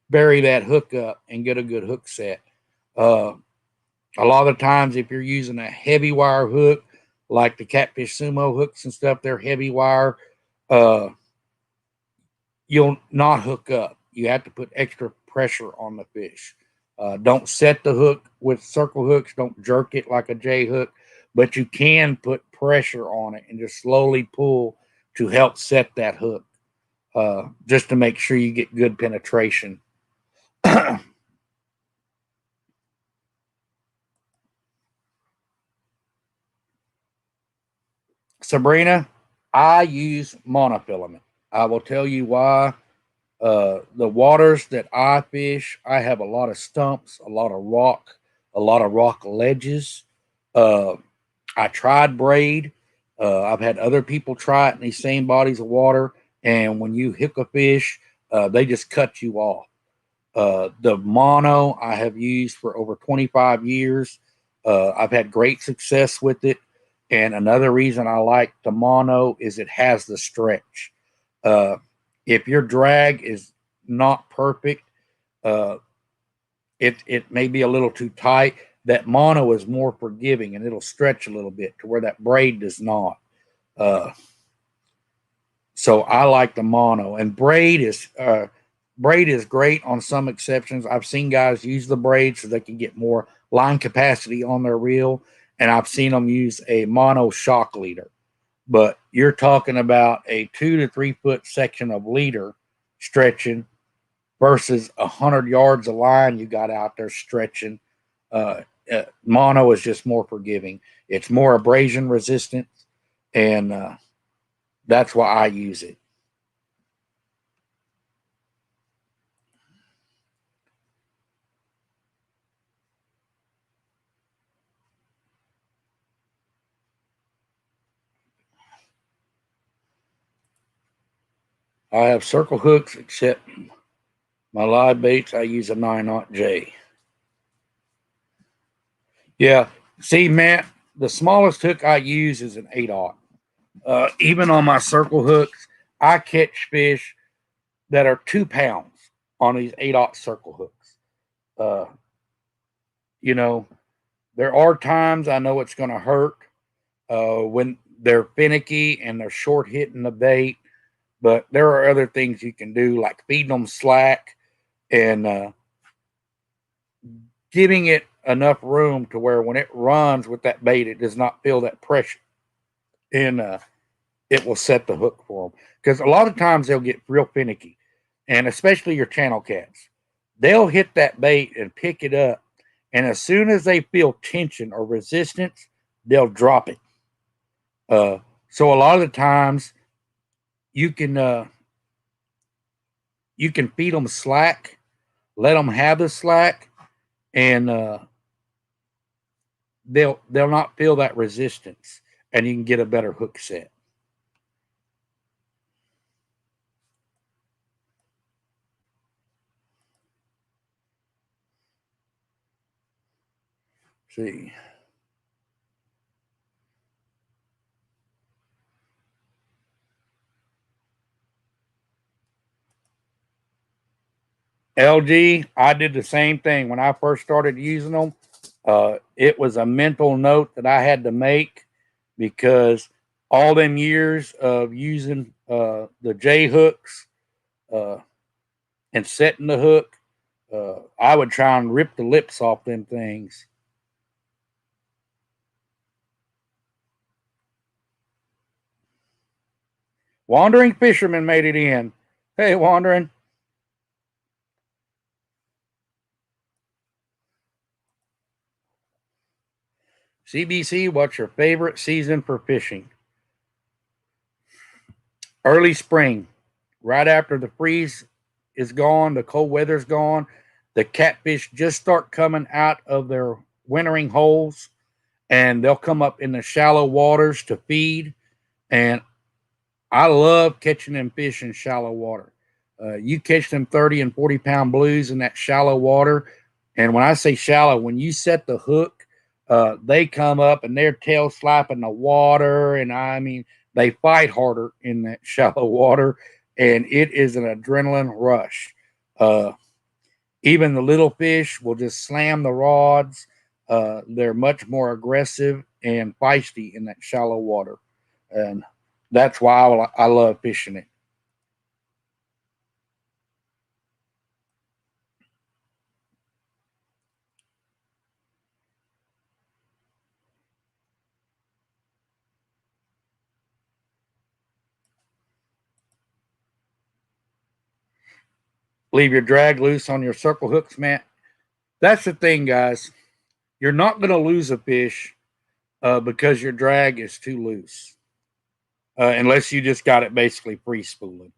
bury that hook up and get a good hook set. Uh, a lot of the times, if you're using a heavy wire hook, like the Catfish Sumo hooks and stuff, they're heavy wire. Uh, you'll not hook up. You have to put extra pressure on the fish. Don't set the hook with circle hooks. Don't jerk it like a J hook, but you can put pressure on it and just slowly pull to help set that hook, just to make sure you get good penetration. Sabrina, I use monofilament. I will tell you why. The waters that I fish, I have a lot of stumps, a lot of rock ledges. Uh, I tried braid. I've had other people try it in these same bodies of water, and when you hook a fish, they just cut you off. The mono I have used for over 25 years. I've had great success with it. And another reason I like the mono is it has the stretch. Uh, if your drag is not perfect, uh, it may be a little too tight. That mono is more forgiving and it'll stretch a little bit to where that braid does not. Uh, so I like the mono, and braid is great on some exceptions. I've seen guys use the braid so they can get more line capacity on their reel, and I've seen them use a mono shock leader. But you're talking about a 2 to 3 foot section of leader stretching versus 100 yards of line you got out there stretching. Mono is just more forgiving. It's more abrasion resistant, and that's why I use it. I have circle hooks, except my live baits, I use a 9/0 J. Yeah. See, Matt, the smallest hook I use is an 8/0. Even on my circle hooks, I catch fish that are 2 pounds on these 8/0 circle hooks. Uh, you know, there are times I know it's going to hurt when they're finicky and they're short hitting the bait, but there are other things you can do, like feeding them slack and giving it enough room to where when it runs with that bait, it does not feel that pressure, and it will set the hook for them. Because a lot of times they'll get real finicky, and especially your channel cats, they'll hit that bait and pick it up, and as soon as they feel tension or resistance, they'll drop it. So a lot of the times you can feed them slack, let them have the slack, and they'll not feel that resistance, and you can get a better hook set. See, LG, I did the same thing when I first started using them. It was a mental note that I had to make because all them years of using the J hooks uh, and setting the hook, I would try and rip the lips off them things. Wandering Fisherman made it in. Hey, Wandering. CBC, what's your favorite season for fishing? Early spring, right after the freeze is gone, the cold weather's gone, the catfish just start coming out of their wintering holes, and they'll come up in the shallow waters to feed. And I love catching them fish in shallow water. You catch them 30 and 40 pound blues in that shallow water. And when I say shallow, when you set the hook, they come up and they're tail slapping the water. And I mean, they fight harder in that shallow water. And it is an adrenaline rush. Uh, Even the little fish will just slam the rods. They're much more aggressive and feisty in that shallow water. And that's why I love fishing it. Leave your drag loose on your circle hooks, man. That's the thing, guys. You're not going to lose a fish because your drag is too loose, unless you just got it basically free spooling.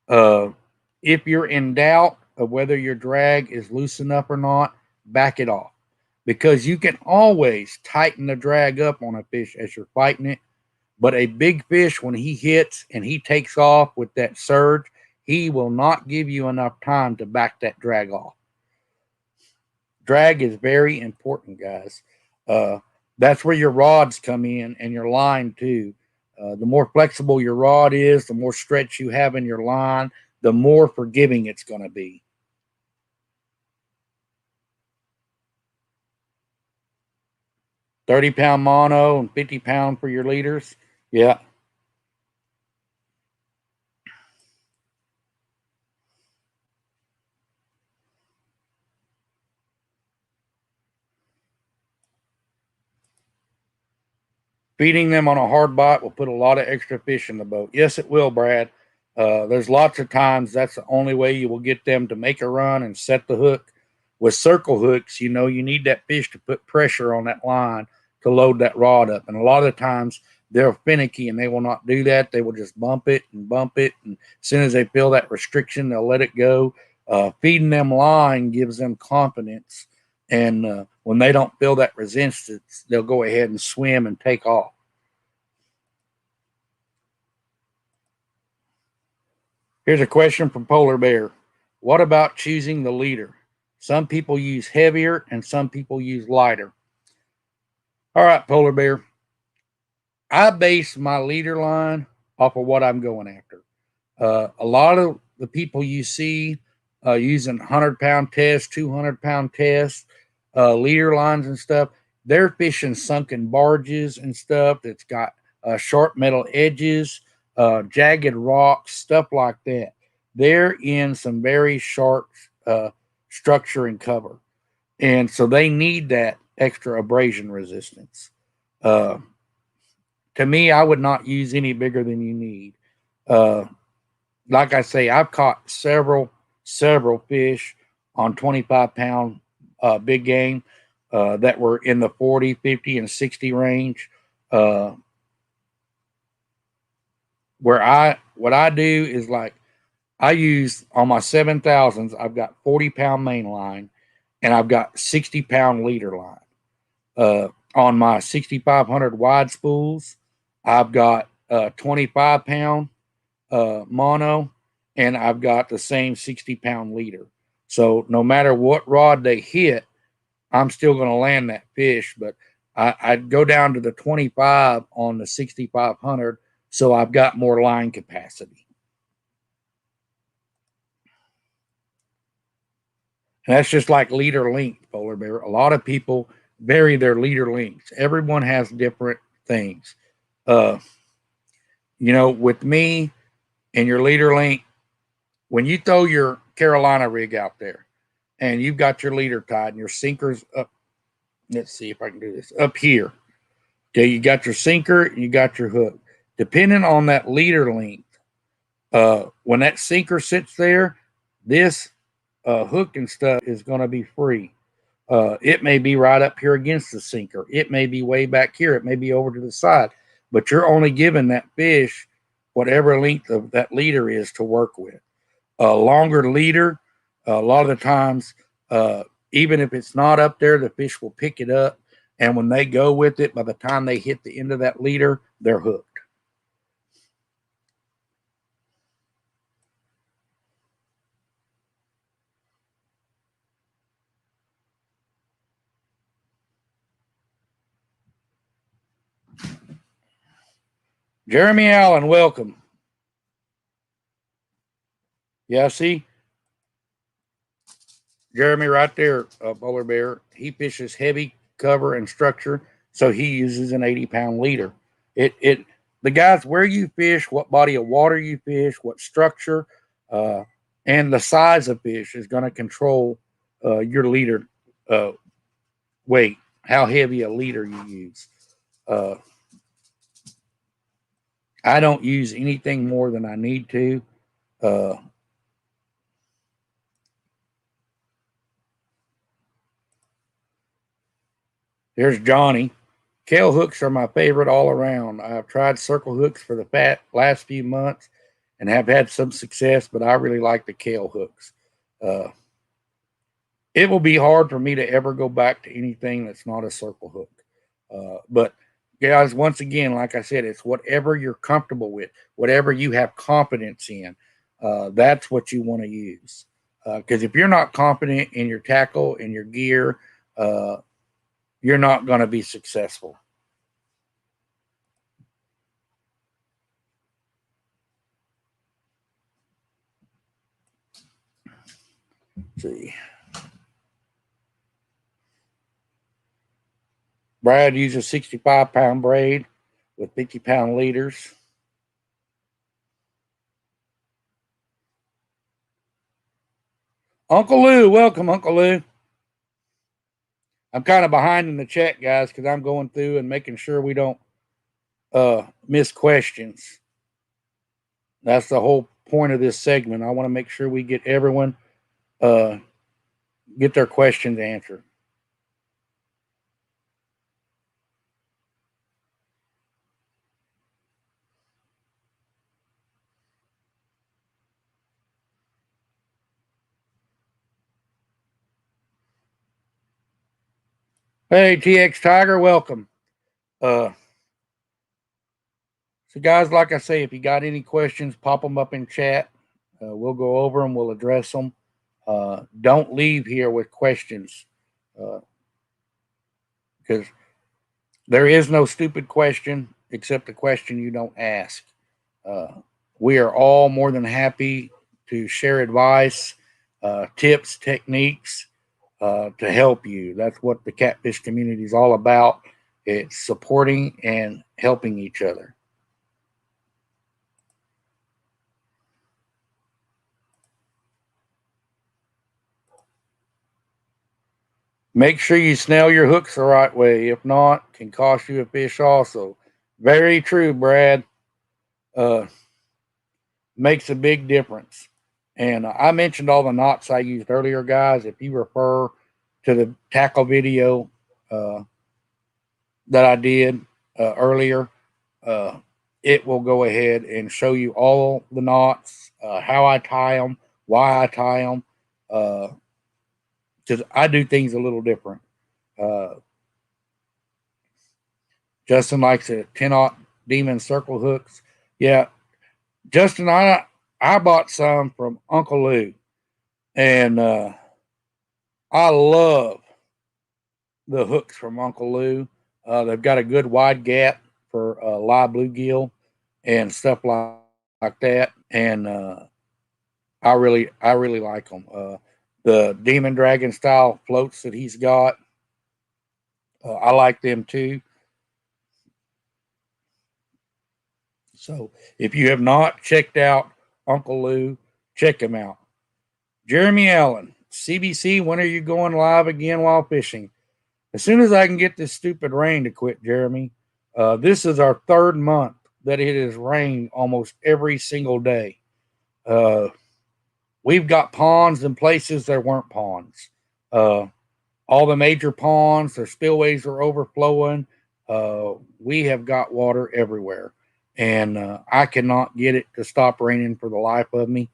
Uh, if you're in doubt of whether your drag is loose enough or not, back it off because you can always tighten the drag up on a fish as you're fighting it. But a big fish, when he hits and he takes off with that surge, he will not give you enough time to back that drag off. Drag is very important, guys. Uh, that's where your rods come in and your line too. The more flexible your rod is, the more stretch you have in your line, the more forgiving it's going to be. 30 pound mono and 50 pound for your leaders. Yeah. Feeding them on a hard bite will put a lot of extra fish in the boat. Yes, it will, Brad. There's lots of times that's the only way you will get them to make a run and set the hook. With circle hooks, you need that fish to put pressure on that line to load that rod up. And a lot of times they're finicky and they will not do that. They will just bump it and bump it. And as soon as they feel that restriction, they'll let it go. Feeding them line gives them confidence. And when they don't feel that resistance, they'll go ahead and swim and take off. Here's a question from Polar Bear. What about choosing the leader? Some people use heavier and some people use lighter. All right, Polar Bear. I base my leader line off of what I'm going after. A lot of the people you see using 100-pound tests, 200-pound tests, leader lines and stuff, they're fishing sunken barges and stuff that's got sharp metal edges, jagged rocks, stuff like that. They're in some very sharp structure and cover. And so they need that extra abrasion resistance. Uh, to me, I would not use any bigger than you need. Uh, like I say, I've caught several fish on 25-pound big game that were in the 40, 50, and 60 range. What I do is like I use on my 7,000s, I've got 40-pound main line and I've got 60-pound leader line. On my 6,500 wide spools, I've got 25-pound mono, and I've got the same 60-pound leader. So no matter what rod they hit, I'm still going to land that fish. But I'd go down to the 25 on the 6,500, so I've got more line capacity. And that's just like leader length, Polar Bear. A lot of people vary their leader lengths. Everyone has different things. With me and your leader length, when you throw your Carolina rig out there and you've got your leader tied and your sinker's up, let's see if I can do this, up here. Okay, you got your sinker and you got your hook. Depending on that leader length, when that sinker sits there, this hook and stuff is going to be free. It may be right up here against the sinker. It may be way back here. It may be over to the side. But you're only giving that fish whatever length of that leader is to work with. A longer leader, a lot of the times, even if it's not up there, the fish will pick it up. And when they go with it, by the time they hit the end of that leader, they're hooked. Jeremy Allen, welcome. Yeah, see? Jeremy right there, Polar Bear, he fishes heavy cover and structure, so he uses an 80-pound leader. The guys, where you fish, what body of water you fish, what structure, and the size of fish is going to control your leader weight, how heavy a leader you use. I don't use anything more than I need to. There's Johnny. Kale hooks are my favorite all around. I've tried circle hooks for the last few months and have had some success, but I really like the kale hooks. It will be hard for me to ever go back to anything that's not a circle hook. But guys, once again, like I said, it's whatever you're comfortable with, whatever you have confidence in. That's what you want to use. Because if you're not confident in your tackle and your gear, you're not going to be successful. Let's see. Brad uses 65-pound braid with 50-pound leaders. Uncle Lou, welcome, Uncle Lou. I'm kind of behind in the chat, guys, because I'm going through and making sure we don't miss questions. That's the whole point of this segment. I want to make sure we get everyone get their questions answered. Hey, TX Tiger, welcome. So, guys, like I say, if you got any questions, pop them up in chat. We'll go over them. We'll address them. Don't leave here with questions, because there is no stupid question except the question you don't ask. We are all more than happy to share advice, tips, techniques to help you. That's what the catfish community is all about. It's supporting and helping each other. Make sure you snell your hooks the right way. If not, can cost you a fish also. Very true, Brad. Uh, Makes a big difference. And I mentioned all the knots I used earlier, guys. If you refer to the tackle video that I did earlier, uh, it will go ahead and show you all the knots, how I tie them, why I tie them, because I do things a little different. Uh, Justin likes a 10-aught Demon circle hooks. Yeah, Justin, I bought some from Uncle Lou, and I love the hooks from Uncle Lou. They've got a good wide gap for live bluegill and stuff like that, and I really like them. The Demon Dragon style floats that he's got, I like them too. So if you have not checked out Uncle Lou, check him out. Jeremy Allen, CBC, when are you going live again while fishing? As soon as I can get this stupid rain to quit, Jeremy. This is our third month that it has rained almost every single day. We've got ponds in places there weren't ponds. All the major ponds, their spillways are overflowing. We have got water everywhere. And I cannot get it to stop raining for the life of me.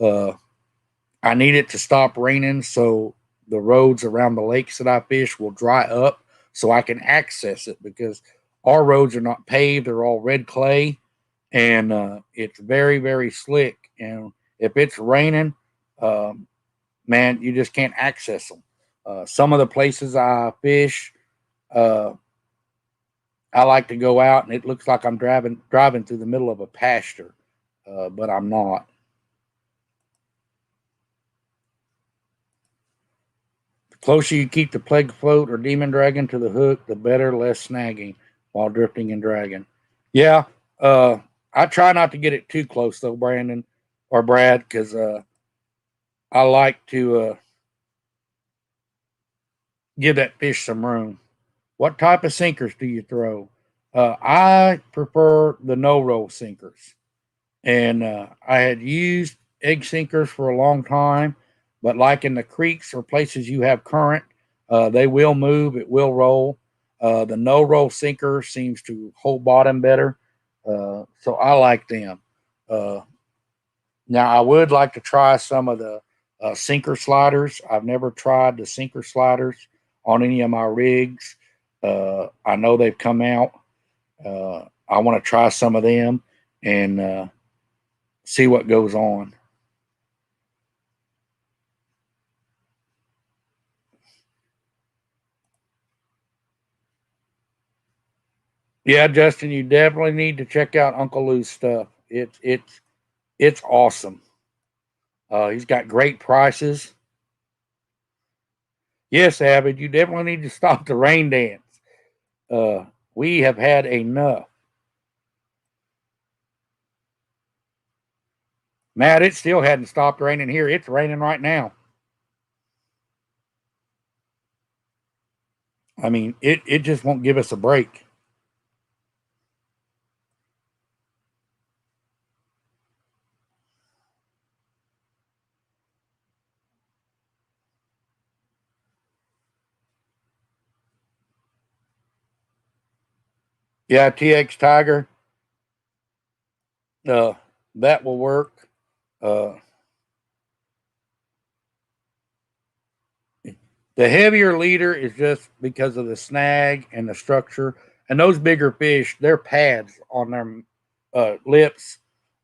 I need it to stop raining so the roads around the lakes that I fish will dry up so I can access it, because our roads are not paved, they're all red clay, and it's very, very slick. And if it's raining, man, you just can't access them. Some of the places I fish, uh, I like to go out and it looks like I'm driving through the middle of a pasture, but I'm not. The closer you keep the plague float or demon dragon to the hook, the better, less snagging while drifting and dragging. Yeah, I try not to get it too close though, Brandon or Brad, because I like to give that fish some room. What type of sinkers do you throw? I prefer the no roll sinkers, and I had used egg sinkers for a long time, but like in the creeks or places you have current, they will move, it will roll. The no roll sinker seems to hold bottom better, so I like them. Uh, Now I would like to try some of the sinker sliders. I've never tried the sinker sliders on any of my rigs. I know they've come out. I want to try some of them and see what goes on. Yeah, Justin, you definitely need to check out Uncle Lou's stuff. It's awesome. He's got great prices. Yes, Avid, you definitely need to stop the rain dance. Uh, we have had enough. Matt, it still hadn't stopped raining here. It's raining right now. I mean, it just won't give us a break. Yeah, TX Tiger, uh, that will work. Uh, the heavier leader is just because of the snag and the structure. And those bigger fish, their pads on their lips,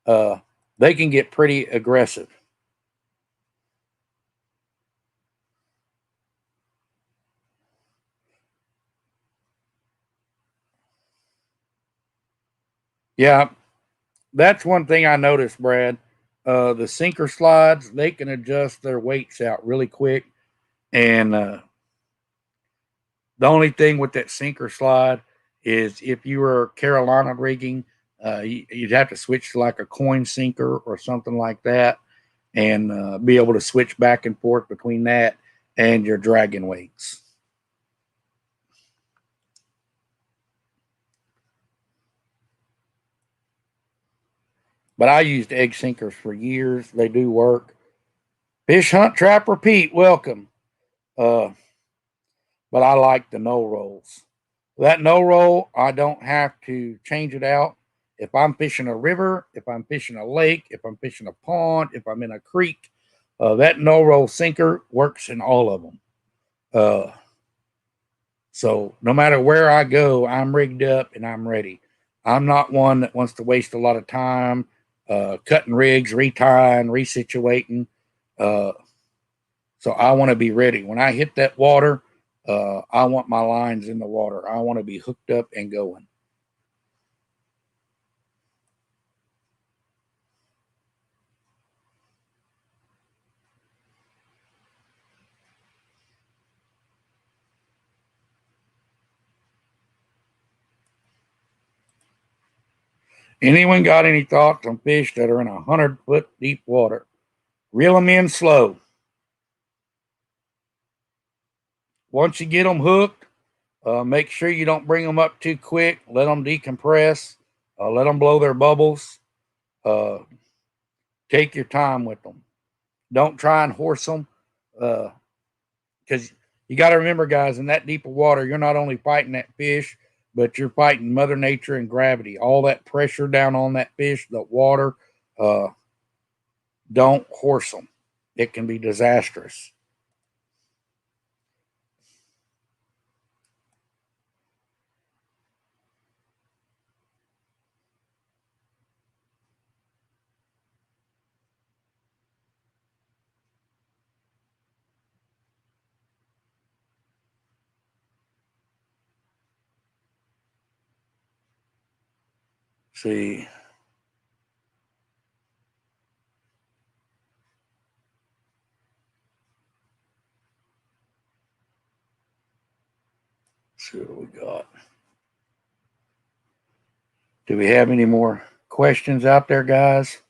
uh, they can get pretty aggressive. Yeah, that's one thing I noticed, Brad. The sinker slides, they can adjust their weights out really quick. And the only thing with that sinker slide is if you were Carolina rigging, you'd have to switch to like a coin sinker or something like that, and be able to switch back and forth between that and your dragon weights. But I used egg sinkers for years. They do work. Fish hunt, trap, repeat. Welcome. Uh, but I like the no rolls. That no roll, I don't have to change it out. If I'm fishing a river, if I'm fishing a lake, if I'm fishing a pond, if I'm in a creek, that no roll sinker works in all of them. Uh, so no matter where I go, I'm rigged up and I'm ready. I'm not one that wants to waste a lot of time cutting rigs, retying, resituating. Uh, so I want to be ready. When I hit that water, I want my lines in the water. I want to be hooked up and going. Anyone got any thoughts on fish that are in 100-foot deep water? Reel them in slow. Once you get them hooked, make sure you don't bring them up too quick. Let them decompress. Let them blow their bubbles. Uh, take your time with them. Don't try and horse them, because you got to remember, guys, in that deeper water, you're not only fighting that fish, but you're fighting Mother Nature and gravity. All that pressure down on that fish, the water. Uh, don't horse them. It can be disastrous. See, see what we got. Do we have any more questions out there, guys?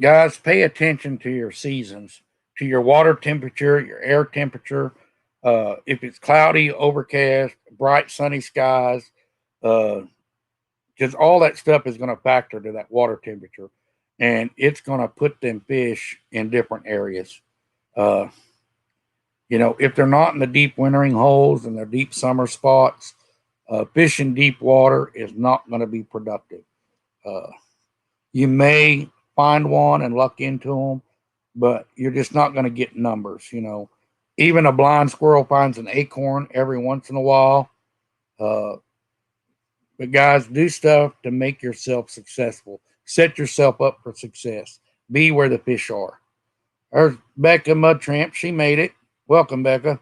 Guys, pay attention to your seasons, to your water temperature, your air temperature. If it's cloudy, overcast, bright, sunny skies, because all that stuff is going to factor to that water temperature, and it's going to put them fish in different areas. Uh, if they're not in the deep wintering holes and their deep summer spots, fishing deep water is not going to be productive. Uh, you may find one and luck into them, but you're just not going to get numbers. Even a blind squirrel finds an acorn every once in a while. Uh, but guys, do stuff to make yourself successful. Set yourself up for success. Be where the fish are. There's Becca Mud Tramp. She made it. Welcome, Becca.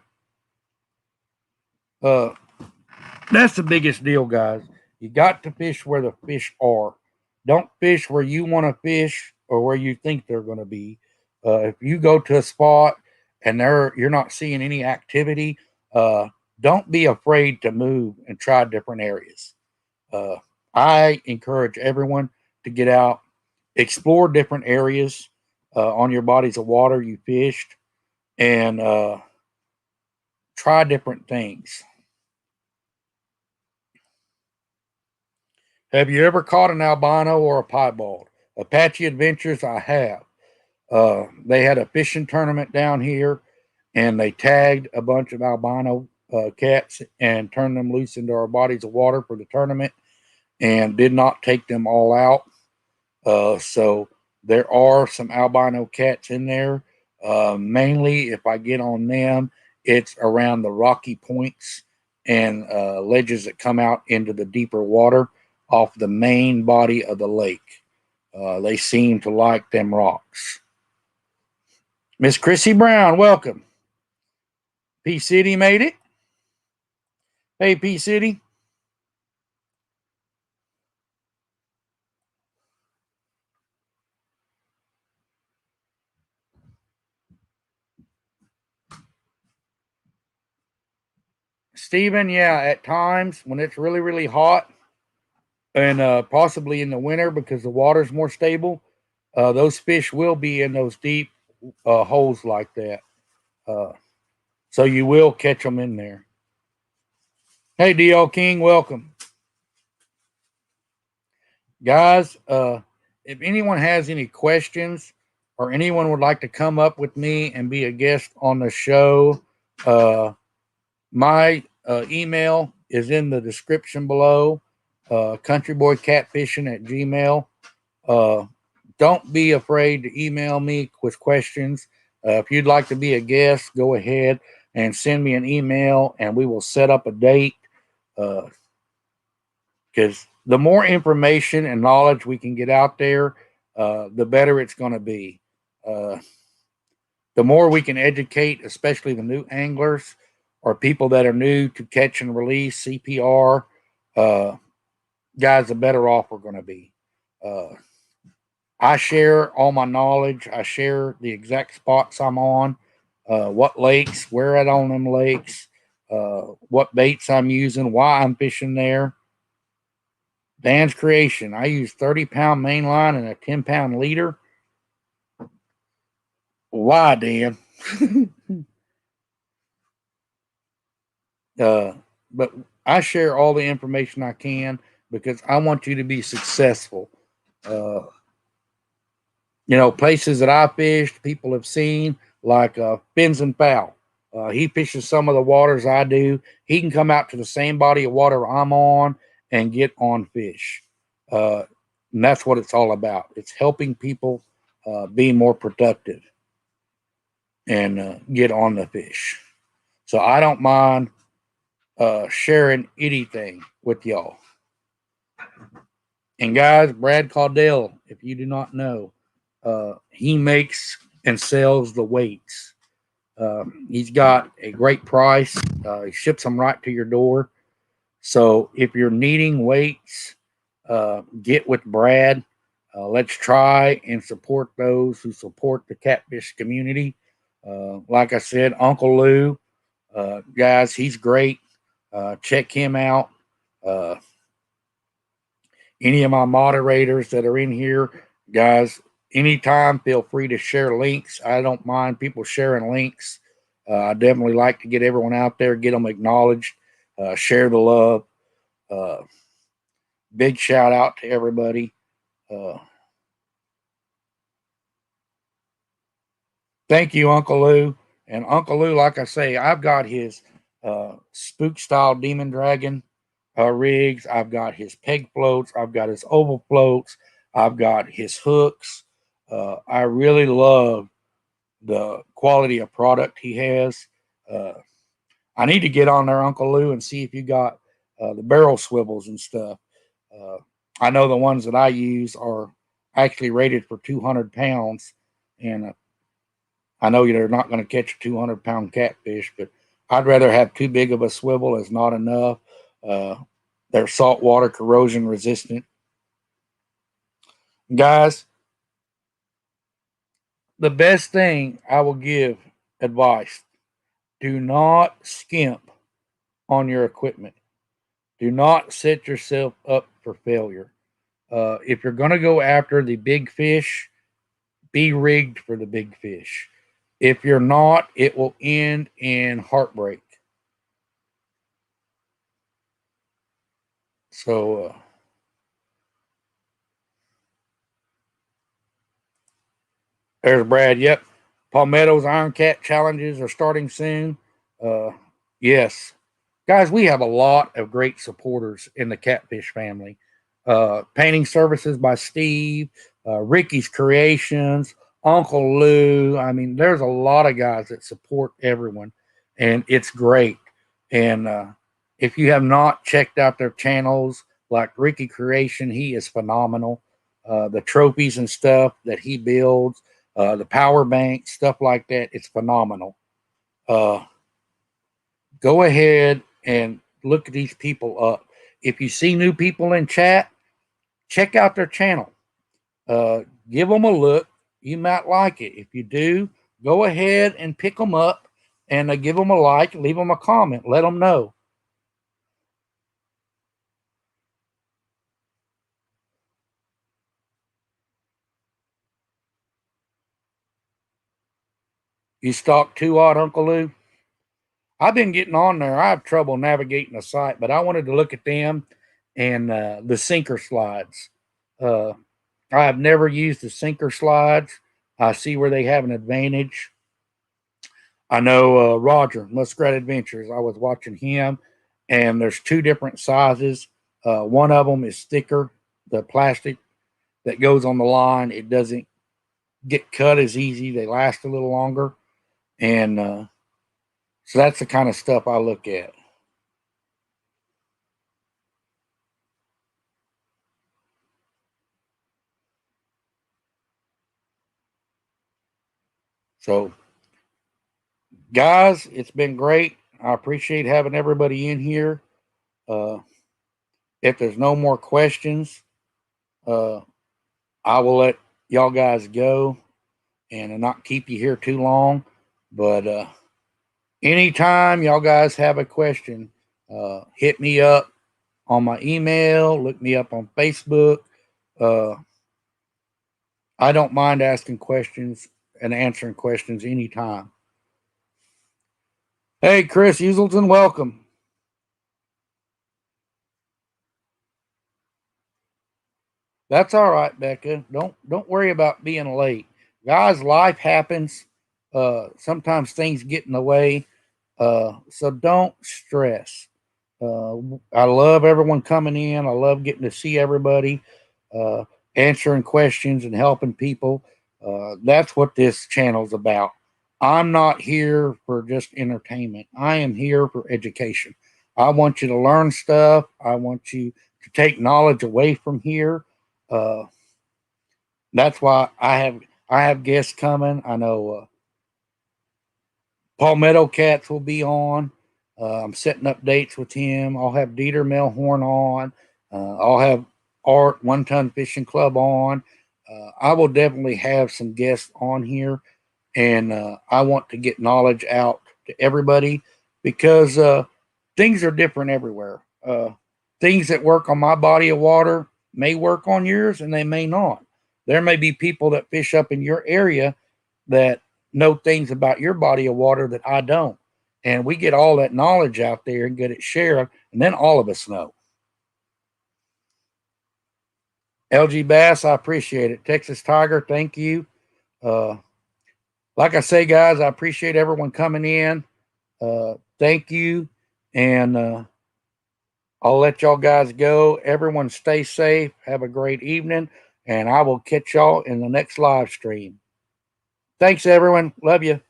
Uh, that's the biggest deal, guys. You got to fish where the fish are. Don't fish where you want to fish or where you think they're going to be. If you go to a spot and you're not seeing any activity, uh, don't be afraid to move and try different areas. Uh, I encourage everyone to get out, explore different areas on your bodies of water you fished, and try different things. Have you ever caught an albino or a piebald? Apache Adventures, I have. They had a fishing tournament down here, and they tagged a bunch of albino cats and turned them loose into our bodies of water for the tournament, and did not take them all out. So There are some albino cats in there. Mainly, if I get on them, it's around the rocky points and ledges that come out into the deeper water off the main body of the lake. They seem to like them rocks. Miss Chrissy Brown, welcome. P City made it. Hey, P City. Steven, yeah, at times when it's really, really hot and possibly in the winter because the water's more stable, those fish will be in those deep holes like that. Uh, so you will catch them in there. Hey, DL King, welcome. Guys, if anyone has any questions or anyone would like to come up with me and be a guest on the show, my email is in the description below, countryboycatfishing at gmail. Don't be afraid to email me with questions. If you'd like to be a guest, go ahead and send me an email and we will set up a date. Because the more information and knowledge we can get out there, the better it's going to be. The more we can educate, especially the new anglers or people that are new to catch and release CPR, guys, the better off we're going to be. I share all my knowledge. I share the exact spots I'm on, what lakes, where at on them lakes, what baits I'm using, why I'm fishing there. Dan's Creation. I use 30-pound main line and a 10-pound leader. Why, Dan? But I share all the information I can because I want you to be successful. Places that I fished, people have seen, like Fins and Fowl. He fishes some of the waters I do. He can come out to the same body of water I'm on and get on fish. And that's what it's all about. It's helping people be more productive and get on the fish. So I don't mind sharing anything with y'all. And guys, Brad Caudell, if you do not know, he makes and sells the weights. He's got a great price. He ships them right to your door. So if you're needing weights, get with Brad. Let's try and support those who support the catfish community. Like I said, Uncle Lou, guys, he's great. Check him out. Any of my moderators that are in here, guys, anytime feel free to share links. I don't mind people sharing links. I definitely like to get everyone out there, get them acknowledged, share the love. Big shout out to everybody. Thank you, Uncle Lou. And Uncle Lou, like I say, I've got his spook style Demon Dragon rigs. I've got his peg floats. I've got his oval floats. I've got his hooks. I really love the quality of product he has. I need to get on there, Uncle Lou, and see if you got the barrel swivels and stuff. I know the ones that I use are actually rated for 200 pounds, and I know they're not going to catch a 200-pound catfish, but I'd rather have too big of a swivel as not enough. They're saltwater corrosion resistant. Guys, the best thing I will give advice, do not skimp on your equipment. Do not set yourself up for failure. If you're going to go after the big fish, be rigged for the big fish. If you're not, it will end in heartbreak. So, there's Brad. Yep. Palmetto's Iron Cat challenges are starting soon. Yes. Guys, we have a lot of great supporters in the Catfish family. Painting services by Steve, Ricky's Creations, Uncle Lou. I mean, there's a lot of guys that support everyone, and it's great. And if you have not checked out their channels, like Ricky Creation, he is phenomenal. The trophies and stuff that he builds, the power bank, stuff like that, it's phenomenal. Go ahead and look these people up. If you see new people in chat, check out their channel. Give them a look. You might like it. If you do, go ahead and pick them up and give them a like, leave them a comment, let them know. You stock too odd, Uncle Lou? I've been getting on there. I have trouble navigating the site, but I wanted to look at them and the sinker slides. I have never used the sinker slides. I see where they have an advantage. I know Roger, Muskrat Adventures. I was watching him, and there's two different sizes. One of them is thicker, the plastic that goes on the line. It doesn't get cut as easy. They last a little longer. And so that's the kind of stuff I look at. So, guys, it's been great. I appreciate having everybody in here. If there's no more questions, I will let y'all guys go and not keep you here too long. But anytime y'all guys have a question, hit me up on my email, look me up on Facebook. I don't mind asking questions and answering questions anytime. Hey, Chris Uselton, welcome. That's all right, Becca. Don't worry about being late. Guys, life happens. Sometimes things get in the way. So don't stress. I love everyone coming in. I love getting to see everybody, answering questions and helping people. That's what this channel's about. I'm not here for just entertainment. I am here for education. I want you to learn stuff. I want you to take knowledge away from here. Uh, that's why I have guests coming. I know Paul Meadowcats will be on. I'm setting up dates with him. I'll have Dieter Melhorn on. I'll have Art One Ton Fishing Club on. I will definitely have some guests on here, and I want to get knowledge out to everybody because things are different everywhere. Things that work on my body of water may work on yours, and they may not. There may be people that fish up in your area that know things about your body of water that I don't. And we get all that knowledge out there and get it shared, and then all of us know. LG Bass, I appreciate it. Texas Tiger, thank you. Like I say, guys, I appreciate everyone coming in. Thank you. And I'll let y'all guys go. Everyone stay safe. Have a great evening. And I will catch y'all in the next live stream. Thanks, everyone. Love you.